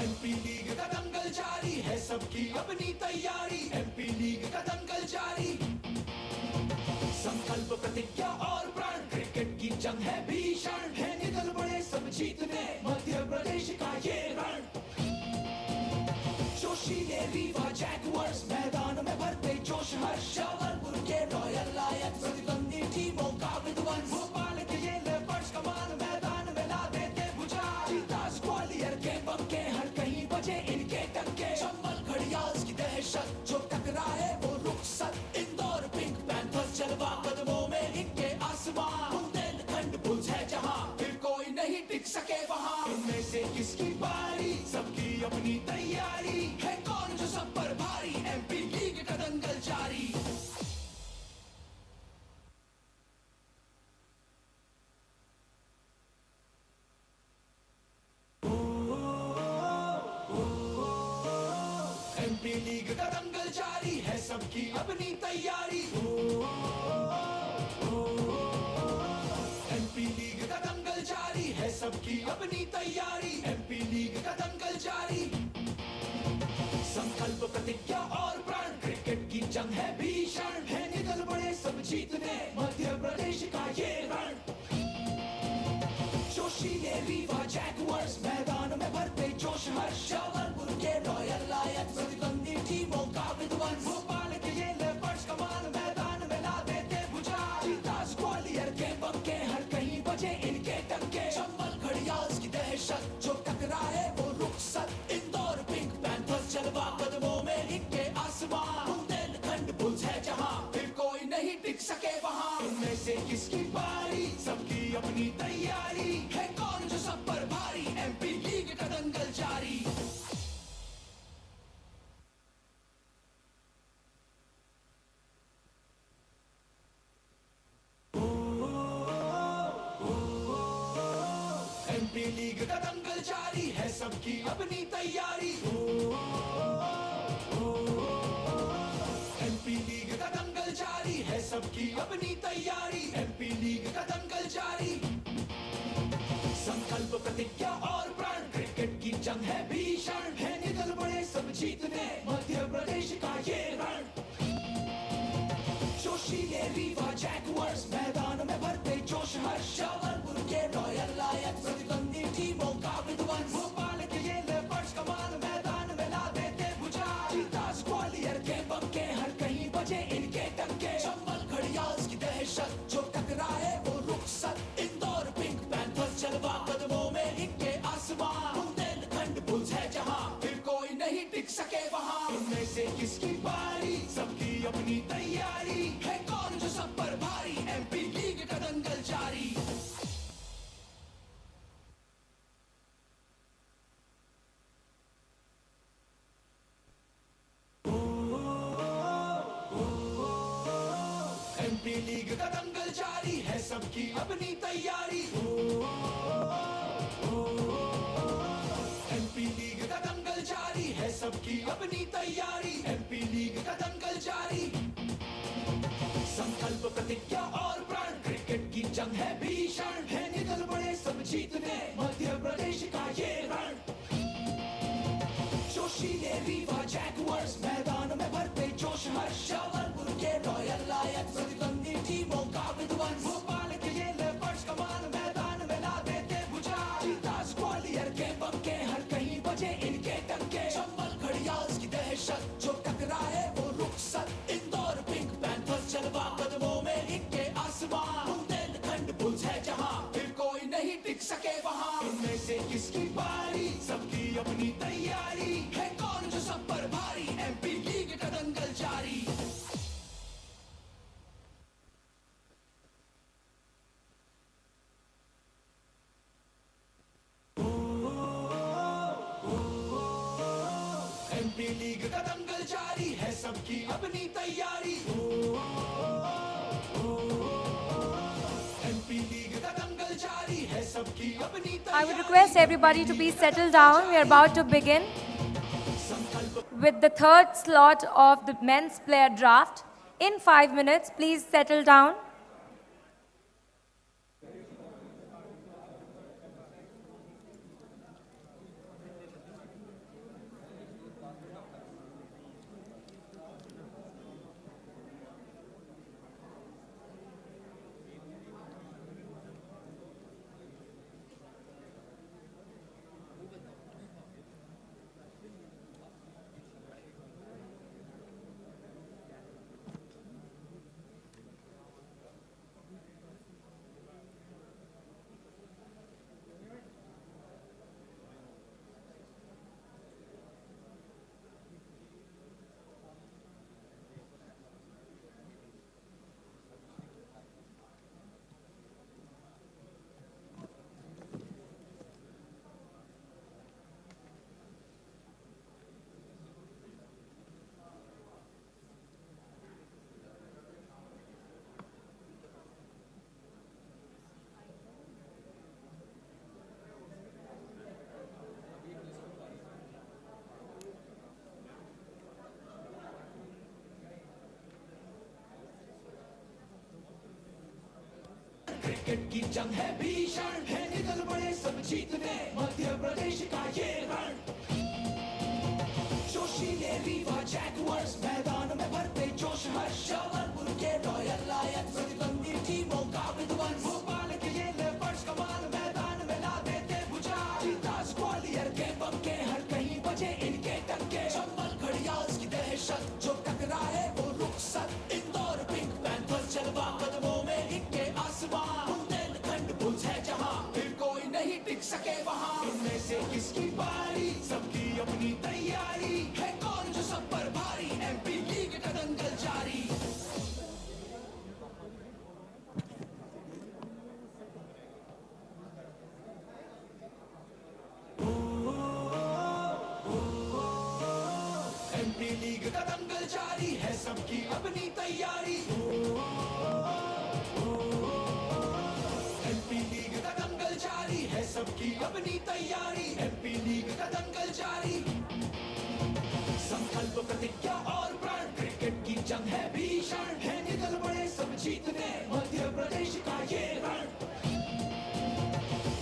एमपी लीग का दंगल जारी है सबकी अपनी तैयारी एमपी लीग का दंगल जारी संकल्प प्रतिज्ञा और प्राण क्रिकेट की जंग है भीषण है निकल पड़े सब जीतने मध्य प्रदेश का ये रण जोशीले रीवा जैगुआर्स मैदान में भरते जोश हर्ष जबलपुर के रॉयल लायंस प्रतिद्वंदी टीमों का विध्वंस भोपाल के ये लेपर्ड्स कमाल मैदान में ला देते भुजाल चीता ग्वालियर के बंके हर कहीं बजे इनके टक्के चंबल घड़ियाल की दहशत जो टकराए वो रुखसत इंदौर पिंक पैंथर जलवा कदमों में इनके आसमान बुंदेलखंड बुल्स है जहां फिर कोई नहीं टिक सके वहां इनमें से किसकी बारी सबकी अपनी तैयारी है कौन जो सब पर भारी एमपी लीग का दंगल जारी एमपी लीग का दंगल जारी है सबकी अपनी तैयारी एमपी लीग का दंगल जारी है सबकी अपनी तैयारी एमपी लीग का दंगल जारी संकल्प प्रतिज्ञा और प्राण क्रिकेट की जंग है भीषण है निकल पड़े सब जीतने मध्य प्रदेश का ये रण जोशीले रीवा जैगुआर्स मैदान में भरते जोश हर्ष जबलपुर के रॉयल लायंस प्रतिद्वंदी टीमों का विध्वंस भोपाल के ये लेपर्ड्स कमाल मैदान में ला देते भुजाल चीता ग्वालियर के बंके हर कहीं बजे इनके टक्के चंबल घड़ियाल की दहशत जो टकराए वो रुखसत इंदौर पिंक पैंथर जलवा कदमों में इनके आसमान बुंदेलखंड बुल्स है जहां फिर कोई नहीं टिक सके वहां इनमें से किसकी बारी सबकी अपनी तैयारी है कौन जो सब पर भारी एमपी लीग का दंगल जारी एमपी लीग का दंगल जारी है सबकी अपनी तैयारी एमपी लीग का दंगल जारी है सबकी अपनी तैयारी एमपी लीग का दंगल जारी संकल्प प्रतिज्ञा और प्राण क्रिकेट की जंग है भीषण है निकल पड़े सब जीतने मध्य प्रदेश का ये रण जोशीले रीवा जैगुआर्स मैदान में भरते जोश हर्ष जबलपुर के रॉयल लायंस प्रतिद्वंदी टीमों का विध्वंस भोपाल के ये लेपर्ड्स कमाल मैदान में ला देते भुजाल चीता ग्वालियर के बंके हर कहीं बजे इनके टक्के चंबल घड़ियाल की दहशत जो टकराए वो रुखसत इंदौर पिंक पैंथर जलवा कदमों में इनके आसमान बुंदेलखंड बुल्स है जहां फिर कोई नहीं टिक सके वहां इनमें से किसकी बारी सबकी अपनी तैयारी है कौन जो सब पर भारी एमपी एमपी लीग का दंगल जारी है, सबकी अपनी तैयारी। एमपी लीग का दंगल जारी है, सबकी अपनी तैयारी। एमपी लीग का दंगल जारी, संकल्प प्रतिज्ञा और प्रण, क्रिकेट की जंग है भीषण, है निकल पड़े सब जीतने मध्य प्रदेश का ये रण। जोशीले रीवा जैगुआर्स मैदान में भरते जोश हर्ष, जबलपुर के रॉयल लायंस प्रतिद्वंदी टीमों का विध्वंस, भोपाल के ये लेपर्ड्स कमान मैदान में ला देते भुजाल, चीतास ग्वालियर के बमके हर कहीं बजे इनके डंके, चंबल घड़ियाल्स की दहशत जो टकराए वो रुखसत, इंदौर पिंक पैंथर्स जलवा कदमों में इनके आसमान, बुंदेलखंड बुल्स है जहां फिर कोई नहीं टिक सके वहां। इनमें से किसकी बारी, सबकी अपनी तैयारी, है कौन जो सब पर भारी, एमपी लीग का दंगल जारी। एमपी लीग का दंगल जारी है, सबकी अपनी तैयारी। एमपी लीग का दंगल जारी है, सबकी अपनी I would request everybody to be settled down. We are about to begin with the third slot of the men's player draft. In 5 minutes, please settle down. Cricket की जंग है भीषण, है निकल पड़े सब जीतने मध्य प्रदेश का ये रण। जोशीले रीवा जैगुआर्स मैदान में भरते जोश हर्ष, जबलपुर के रॉयल लायंस प्रतिद्वंदी टीमों का विध्वंस, भोपाल के ये लेपर्ड्स कमान मैदान में ला देते भुजाल, चीतास ग्वालियर के बमके हर कहीं बजे इनके डंके, चंबल घड़ियाल्स की दहशत जो टकराए वो रुखसत, इंदौर पिंक पैंथर्स जलवा कदमों में इनके आसमान, बुंदेलखंड बुल्स है जहां फिर कोई नहीं टिक सके वहां। इनमें से किसकी बारी, सबकी अपनी तैयारी, है कौन जो सब पर भारी, एमपी लीग का दंगल जारी। एमपी लीग का दंगल जारी है, सबकी अपनी तैयारी। एमपी लीग का दंगल जारी है, सबकी अपनी तैयारी। एमपी लीग का दंगल जारी, संकल्प प्रतिज्ञा और प्रण, क्रिकेट की जंग है भीषण, है निकल पड़े सब जीतने मध्य प्रदेश का ये रण।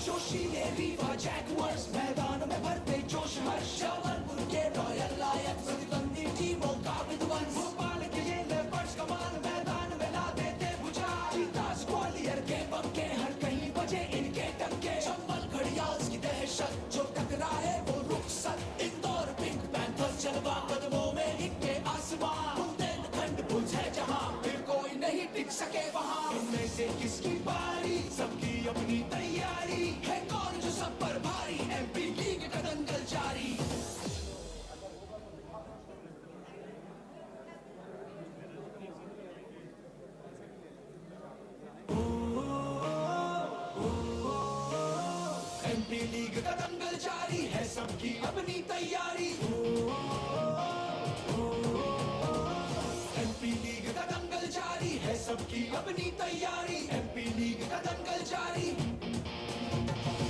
जोशीले रीवा जैगुआर्स मैदान में भरते जोश हर्ष, जबलपुर के रॉयल लायंस प्रतिद्वंदी टीमों का विध्वंस, भोपाल के ये लेपर्ड्स कमान मैदान में ला देते भुजाल, चीतास ग्वालियर के बमके हर कहीं बजे इनके डंके, चंबल घड़ियाल्स की दहशत जो टकराए वो रुखसत, इंदौर पिंक पैंथर्स जलवा कदमों में इनके आसमान, बुंदेलखंड बुल्स है जहां फिर कोई नहीं टिक सके वहां। इनमें से किसकी बारी, सबकी अपनी तैयारी, है कौन जो सब पर भारी, एमपी लीग का दंगल जारी। एमपी लीग का दंगल जारी है, सबकी अपनी तैयारी। एमपी लीग का दंगल जारी है, सबकी अपनी तैयारी एमपी लीग का दंगल जारी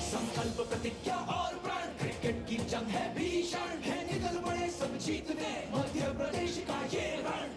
संकल्प प्रतिज्ञा और प्राण क्रिकेट की जंग है भीषण है निकल पड़े सब जीतने मध्य प्रदेश का ये रण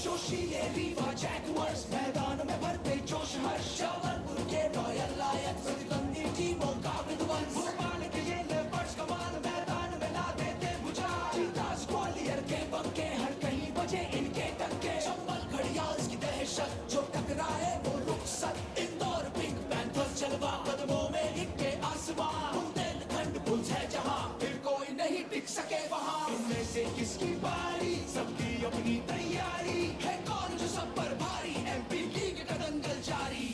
जोशीले रीवा जैगुआर्स मैदान में भरते जोश हर्ष जबलपुर के रॉयल लायंस प्रतिद्वंदी टीमों का विध्वंस भोपाल के ये लेपर्ड्स कमाल मैदान में ला देते बुझार चीतास ग्वालियर के बंके हर कहीं बजे इनके टंके चंबल घड़ियाल की दहशत जो टकराए वो रुखसत इंदौर पिंक पैंथर्स जलवा कदमों में इनके आसमां बुंदेलखंड बुल्स है जहां फिर कोई नहीं टिक सके वहां इनमें से किसकी बारी सबकी अपनी तैयारी है कौन जो सब पर भारी एमपी लीग का दंगल जारी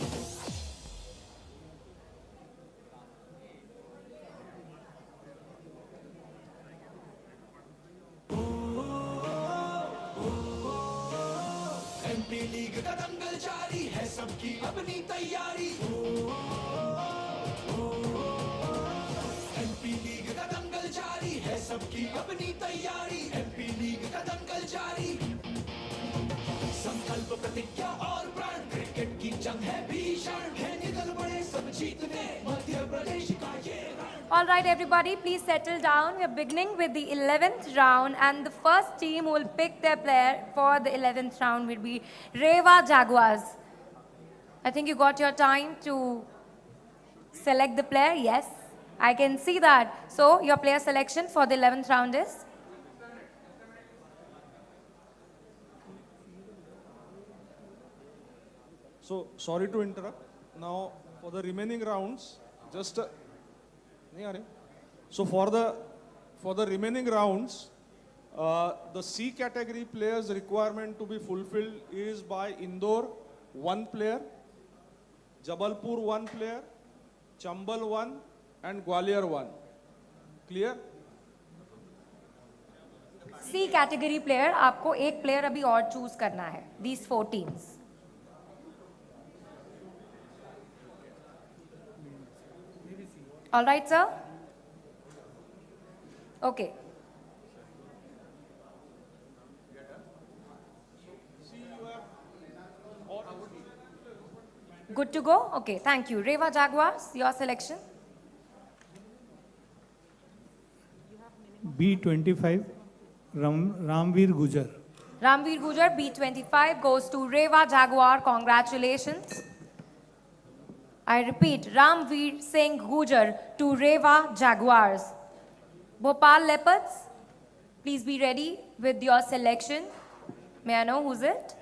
एमपी लीग का दंगल जारी है सबकी अपनी तैयारी एमपी लीग का दंगल जारी है सबकी अपनी तैयारी एमपी लीग का दंगल जारी संकल्प प्रतिज्ञा और प्राण क्रिकेट की जंग है भीषण है निकल पड़े सब जीतने मध्य प्रदेश का ये रण All right, everybody, please settle down. We are beginning with the 11th round, and the first team who will pick their player for the 11th round will be Rewa Jaguars. I think you got your time to select the player. Yes, I can see that. So, your player selection for the 11th round is? So, sorry to interrupt. Now, for the remaining rounds, just नहीं आ रहे. So, for the remaining rounds, the C category players requirement to be fulfilled is by Indore 1 player, Jabalpur 1 player, Chambal 1 and Gwalior 1. Clear? C category player, आपको एक player अभी और choose करना है. These 4 teams. All right, sir? Okay. Good to go? Okay, thank you. Rewa Jaguars, your selection? B25, Ramveer Gujar. Ramveer Gujar, B25, goes to Rewa Jaguar. Congratulations. I repeat, Ramveer Singh Gujar to Rewa Jaguars. Bhopal Leopards, please be ready with your selection. May I know who's it?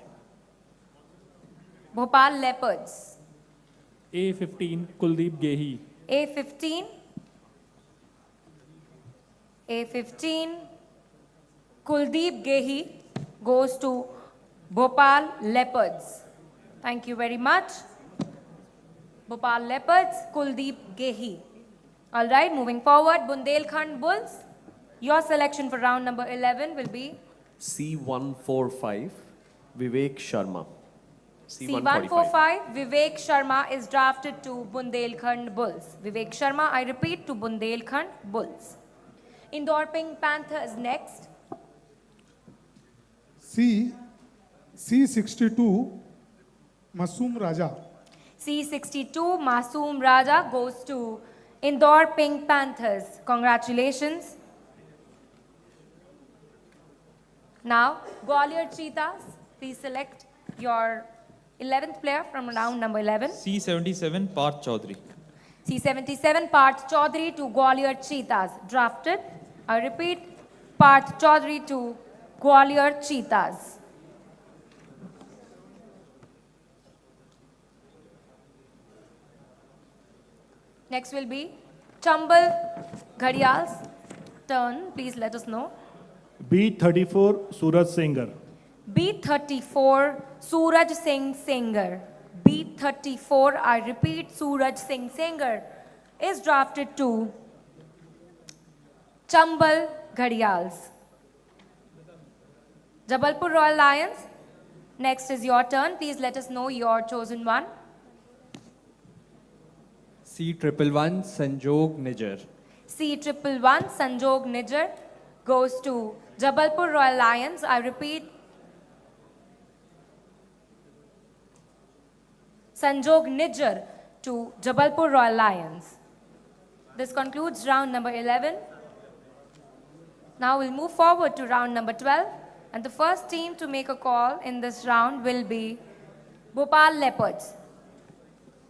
Bhopal Leopards. A15, Kuldeep Gehi. A15. A15. Kuldeep Gehi goes to Bhopal Leopards. Thank you very much. Bhopal Leopards, Kuldeep Gehi. All right, moving forward, Bundelkhand Bulls. Your selection for round number 11 will be C145, Vivek Sharma. C145. Vivek Sharma is drafted to Bundelkhand Bulls. Vivek Sharma, I repeat, to Bundelkhand Bulls. Indore Pink Panthers next. C62, Masoom Raja. C62, Masoom Raja goes to Indore Pink Panthers. Congratulations. Now, Gwalior Cheetahs, please select your 11th player from round number 11. C77, Parth Chaudhary. C77, Parth Chaudhary to Gwalior Cheetahs. Drafted, I repeat, Parth Chaudhary to Gwalior Cheetahs. Next will be Chambal Ghadial's turn. Please let us know. B34, Suraj Sengar. B34, Suraj Singh Sengar. B34, I repeat, Suraj Singh Sengar is drafted to Chambal Ghadials. Jabalpur Royal Lions, next is your turn. Please let us know your chosen one. C111, Sanjog Nijar. C111, Sanjog Nijar goes to Jabalpur Royal Lions. I repeat, Sanjog Nijjar to Jabalpur Royal Lions. This concludes round number 11. Now we'll move forward to round number 12. And the first team to make a call in this round will be Bhopal Leopards.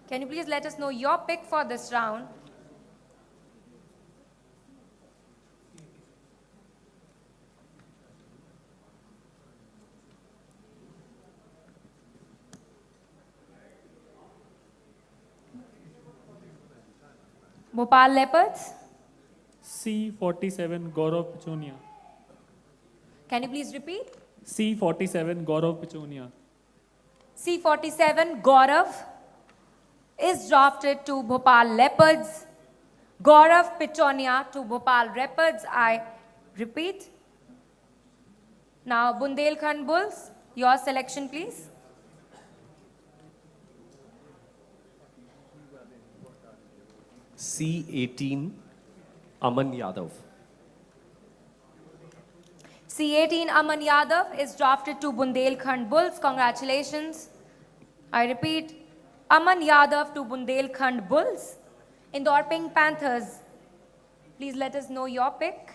Can you please let us know your pick for this round? Bhopal Leopards. C47 Gaurav Pichonia. Can you please repeat? C47 Gaurav Pichonia. C47 Gaurav is drafted to Bhopal Leopards. Gaurav Pichonia to Bhopal Leopards. I repeat. Now Bundelkhand Bulls, your selection please. C18 Aman Yadav. C18 Aman Yadav is drafted to Bundelkhand Bulls. Congratulations. I repeat, Aman Yadav to Bundelkhand Bulls. Indore Pink Panthers, please let us know your pick.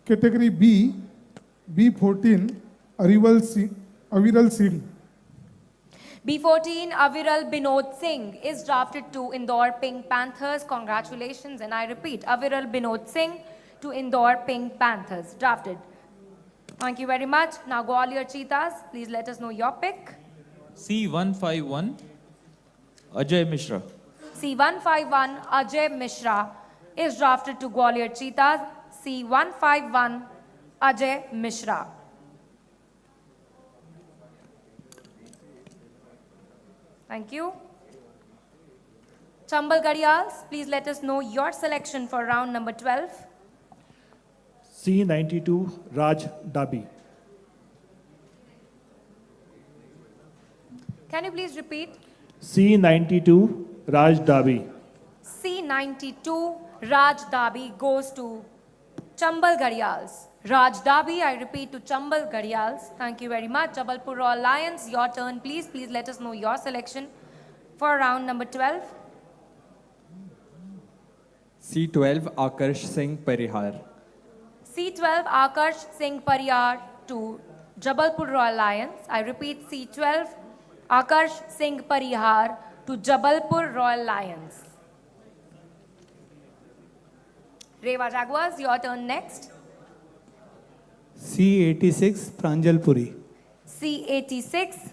Category B, B14, Aviral Singh. B14 Aviral Binod Singh is drafted to Indore Pink Panthers. Congratulations, and I repeat, Aviral Binod Singh to Indore Pink Panthers, drafted. Thank you very much. Now Gwalior Cheetahs, please let us know your pick. C151 Ajay Mishra. C151 Ajay Mishra is drafted to Gwalior Cheetahs. C151 Ajay Mishra. Thank you. Chambal Gadials, please let us know your selection for round number 12. C92 Raj Dabi. Can you please repeat? C92 Raj Dabi. C92 Raj Dabi goes to Chambal Gadials. Raj Dabi, I repeat, to Chambal Gadials. Thank you very much. Jabalpur Royal Lions, your turn please. Please let us know your selection for round number 12. C12 Akarsh Singh Parihar. C12 Akarsh Singh Parihar to Jabalpur Royal Lions. I repeat, C12 Akarsh Singh Parihar to Jabalpur Royal Lions. Rewa Jaguars, your turn next. C86 Pranjal Puri. C86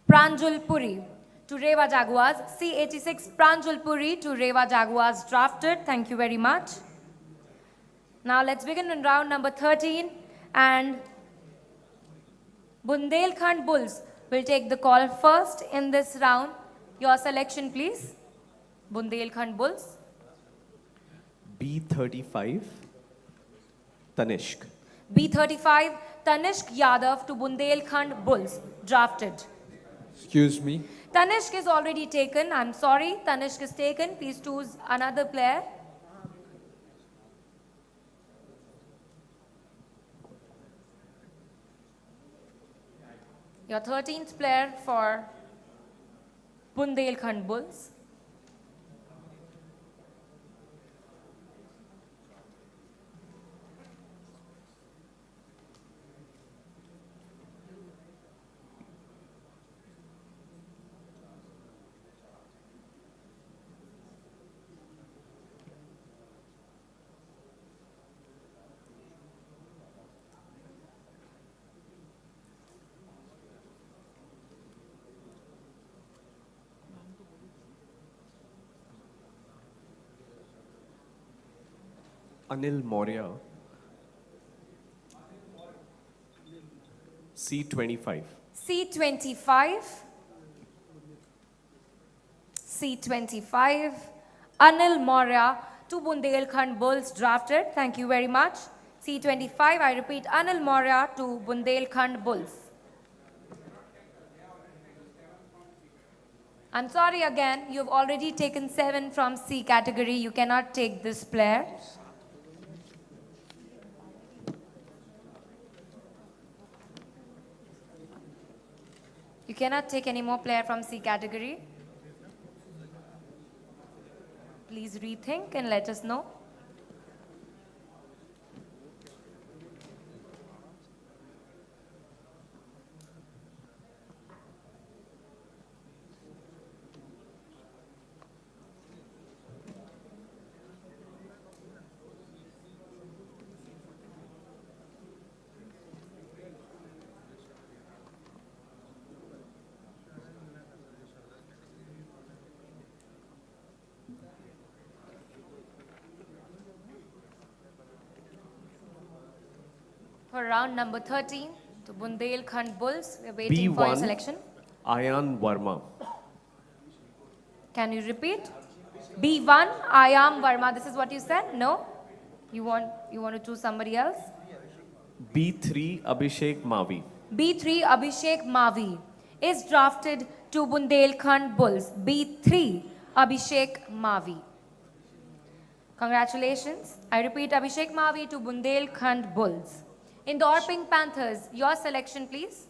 Pranjal Puri to Rewa Jaguars. C86 Pranjal Puri to Rewa Jaguars, drafted. Thank you very much. Now let's begin in round number 13, and Bundelkhand Bulls will take the call first in this round. Your selection please. Bundelkhand Bulls. B35 Tanishq. B35 Tanishq Yadav to Bundelkhand Bulls, drafted. Excuse me. Tanishq is already taken. I'm sorry, Tanishq is taken. Please choose another player. Your 13th player for Bundelkhand Bulls. Anil Maurya. C25. C25. C25. Anil Maurya to Bundelkhand Bulls, drafted. Thank you very much. C25, I repeat, Anil Maurya to Bundelkhand Bulls. I'm sorry again, you've already taken 7 from C category. You cannot take this player. You cannot take any more player from C category. Please rethink and let us know. For round number 13, to Bundelkhand Bulls, we're waiting for your B1, selection. Ayan Verma. Can you repeat? B1, Ayam Verma. This is what you said? No? You want to choose somebody else? B3, Abhishek Mavi. B3, Abhishek Mavi is drafted to Bundelkhand Bulls. B3, Abhishek Mavi. Congratulations. I repeat, Abhishek Mavi to Bundelkhand Bulls. Indore Pink Panthers, your selection please.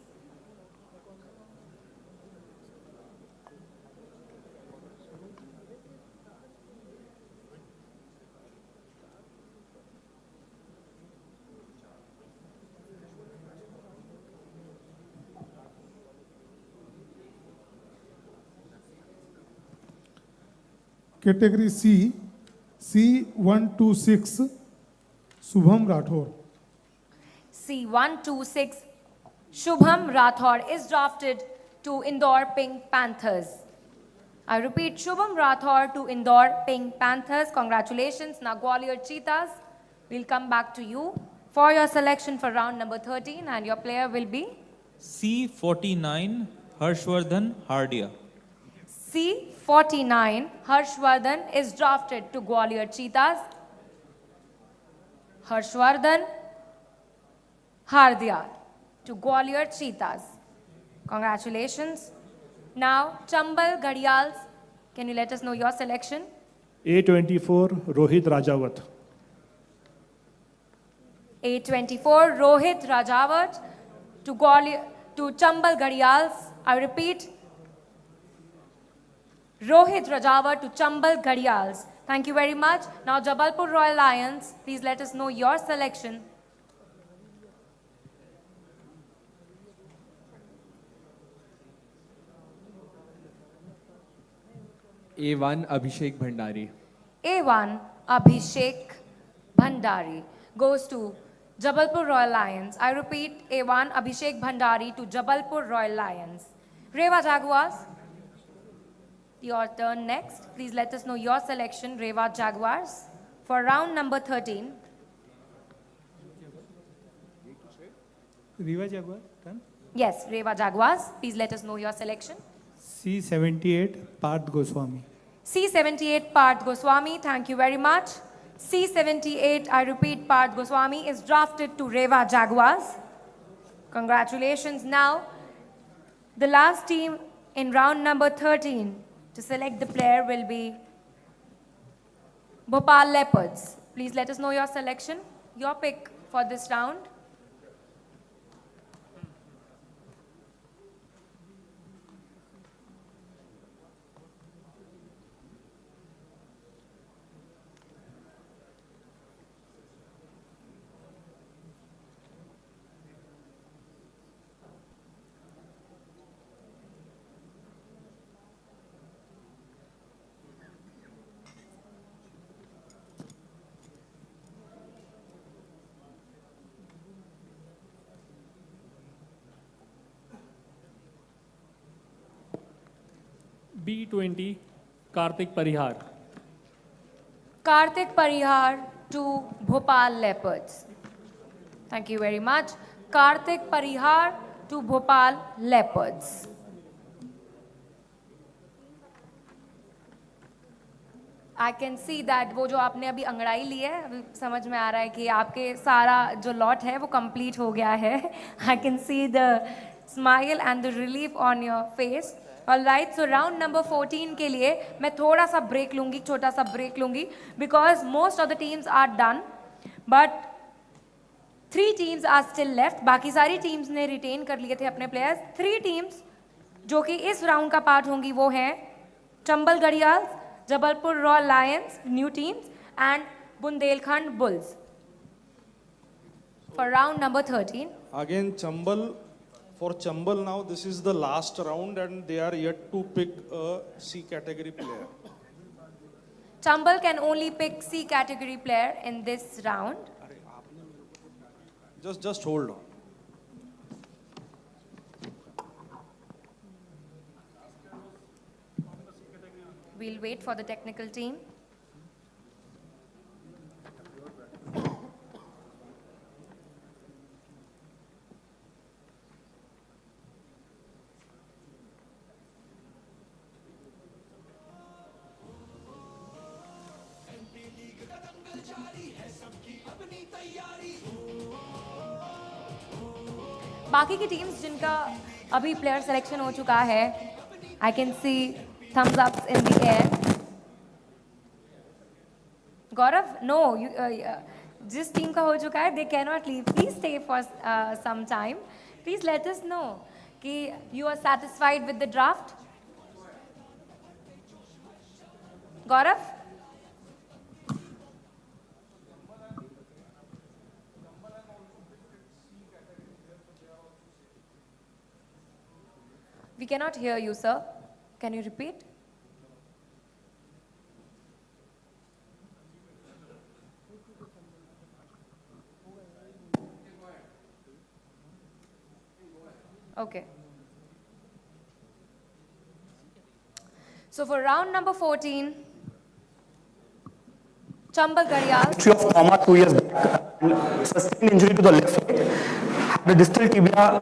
Category C126 Shubham Rathore. C126, Shubham Rathod is drafted to Indore Pink Panthers. I repeat, Shubham Rathod to Indore Pink Panthers. Congratulations. Now Gwalior Cheetahs, we'll come back to you for your selection for round number 13 and your player will be? C49, Harshvardhan Hardia. C49, Harshvardhan is drafted to Gwalior Cheetahs. Harshvardhan Hardia to Gwalior Cheetahs. Congratulations. Now, Chambal Ghadials, can you let us know your selection? A24, Rohit Rajawat. A24, Rohit Rajawat to Chambal Ghadials. I repeat, Rohit Rajawat to Chambal Ghadials. Thank you very much. Now, Jabalpur Royal Lions, please let us know your selection. A1 Abhishek Bhandari. A1 Abhishek Bhandari goes to Jabalpur Royal Lions. I repeat, A1 Abhishek Bhandari to Jabalpur Royal Lions. Rewa Jaguars, your turn next. Please let us know your selection, Rewa Jaguars, for round number 13. Rewa Jaguar, done. Yes, Rewa Jaguars. Please let us know your selection. C78, Parth Goswami. C78 Parth Goswami, thank you very much. C78, I repeat, Parth Goswami is drafted to Rewa Jaguars. Congratulations. Now, the last team in round number 13 to select the player will be Bhopal Leopards. Please let us know your selection, your pick for this round. B20, Karthik Parihar. Karthik Parihar to Bhopal Leopards. Thank you very much. Karthik Parihar to Bhopal Leopards. I can see that वो जो आपने अभी अंगड़ाई ली है, अभी समझ में आ रहा है कि आपके सारा जो लॉट है वो complete हो गया है. I can see the smile and the relief on your face. Alright, so round number 14 के लिए मैं थोड़ा सा break लूँगी, छोटा सा break लूँगी, because most of the teams are done, but 3 teams are still left. बाकी सारी teams ने retain कर लिए थे अपने players. 3 teams जो कि इस round का part होंगी वो हैं Chambal gharials, Jabalpur royal Lions, new teams, and Bundelkhand bulls. For round number 13. Again, Chambal. For Chambal now, this is the last round and they are yet to pick a C category player. Chambal can only pick C category player in this round. Just hold on. We'll wait for the technical team. बाकी की teams जिनका अभी player selection हो चुका है, I can see thumbs ups in the air. Gaurav, no, जिस team का हो चुका है, they cannot leave. Please stay for some time. Please let us know कि you are satisfied with the draft. Gaurav? We cannot hear you, sir. Can you repeat? Okay. So for round number 14, Chambal Ghadial. History of trauma 2 years back, sustained injury to the left foot, had a distal tibia.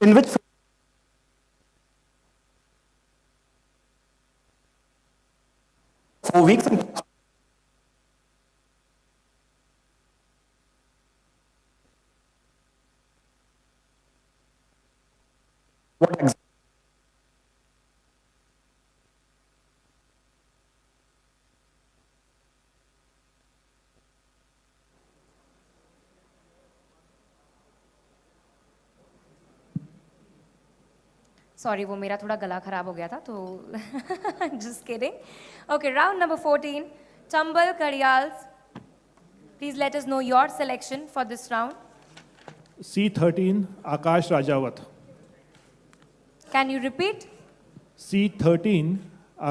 In which for weeks and what exactly? Sorry, वो मेरा थोड़ा गला खराब हो गया था तो just kidding. Okay, round number 14, Chambal Ghadials. Please let us know your selection for this round. C13 Akash Rajawat. Can you repeat? C13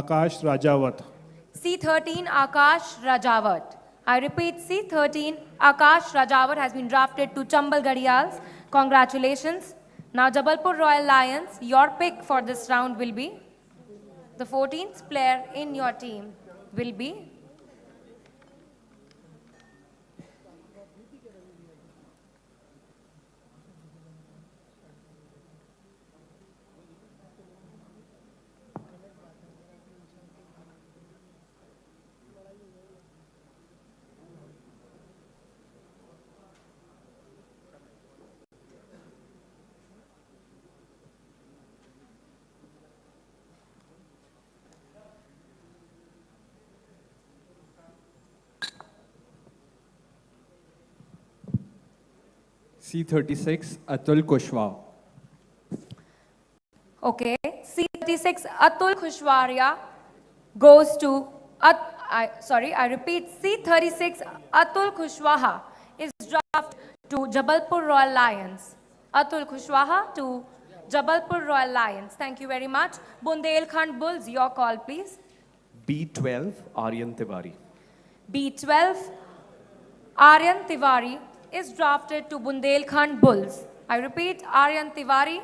Akash Rajawat. C13 Akash Rajawat. I repeat, C13 Akash Rajawat has been drafted to Chambal Ghadials. Congratulations. Now Jabalpur Royal Lions, your pick for this round will be, the 14th player in your team will be C36 Atul Kushwaha. Okay, C36 Atul Kushwaha goes to, I repeat, C36 Atul Kushwaha is drafted to Jabalpur Royal Lions. Atul Kushwaha to Jabalpur Royal Lions. Thank you very much. Bundelkhand Bulls, your call please. B12 Aryan Tiwari. B12 Aryan Tiwari is drafted to Bundelkhand Bulls. I repeat, Aryan Tiwari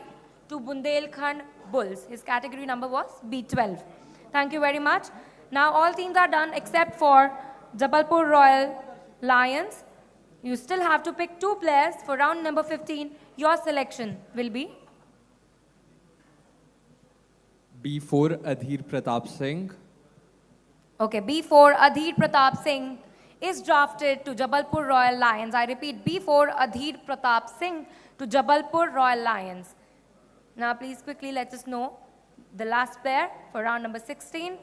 to Bundelkhand Bulls. His category number was B12. Thank you very much. Now all teams are done except for Jabalpur Royal Lions. You still have to pick 2 players for round number 15. Your selection will be B4 Adhir Pratap Singh. okay, B4 Adhir Pratap Singh is drafted to Jabalpur Royal Lions. I repeat, B4 Adhir Pratap Singh to Jabalpur Royal Lions. Now please quickly let us know the last player for round number 16,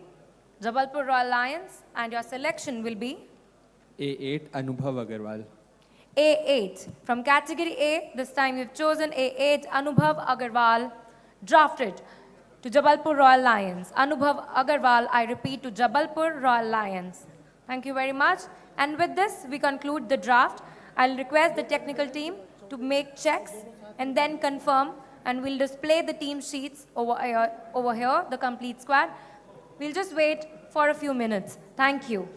Jabalpur Royal Lions, and your selection will be A8 Anubhav Agarwal. A8. From category A, this time you've chosen A8 Anubhav Agarwal, drafted to Jabalpur Royal Lions. Anubhav Agarwal, I repeat, to Jabalpur Royal Lions. Thank you very much. And with this, we conclude the draft. I'll request the technical team to make checks and then confirm, and we'll display the team sheets over here, the complete squad. We'll just wait for a few minutes. Thank you.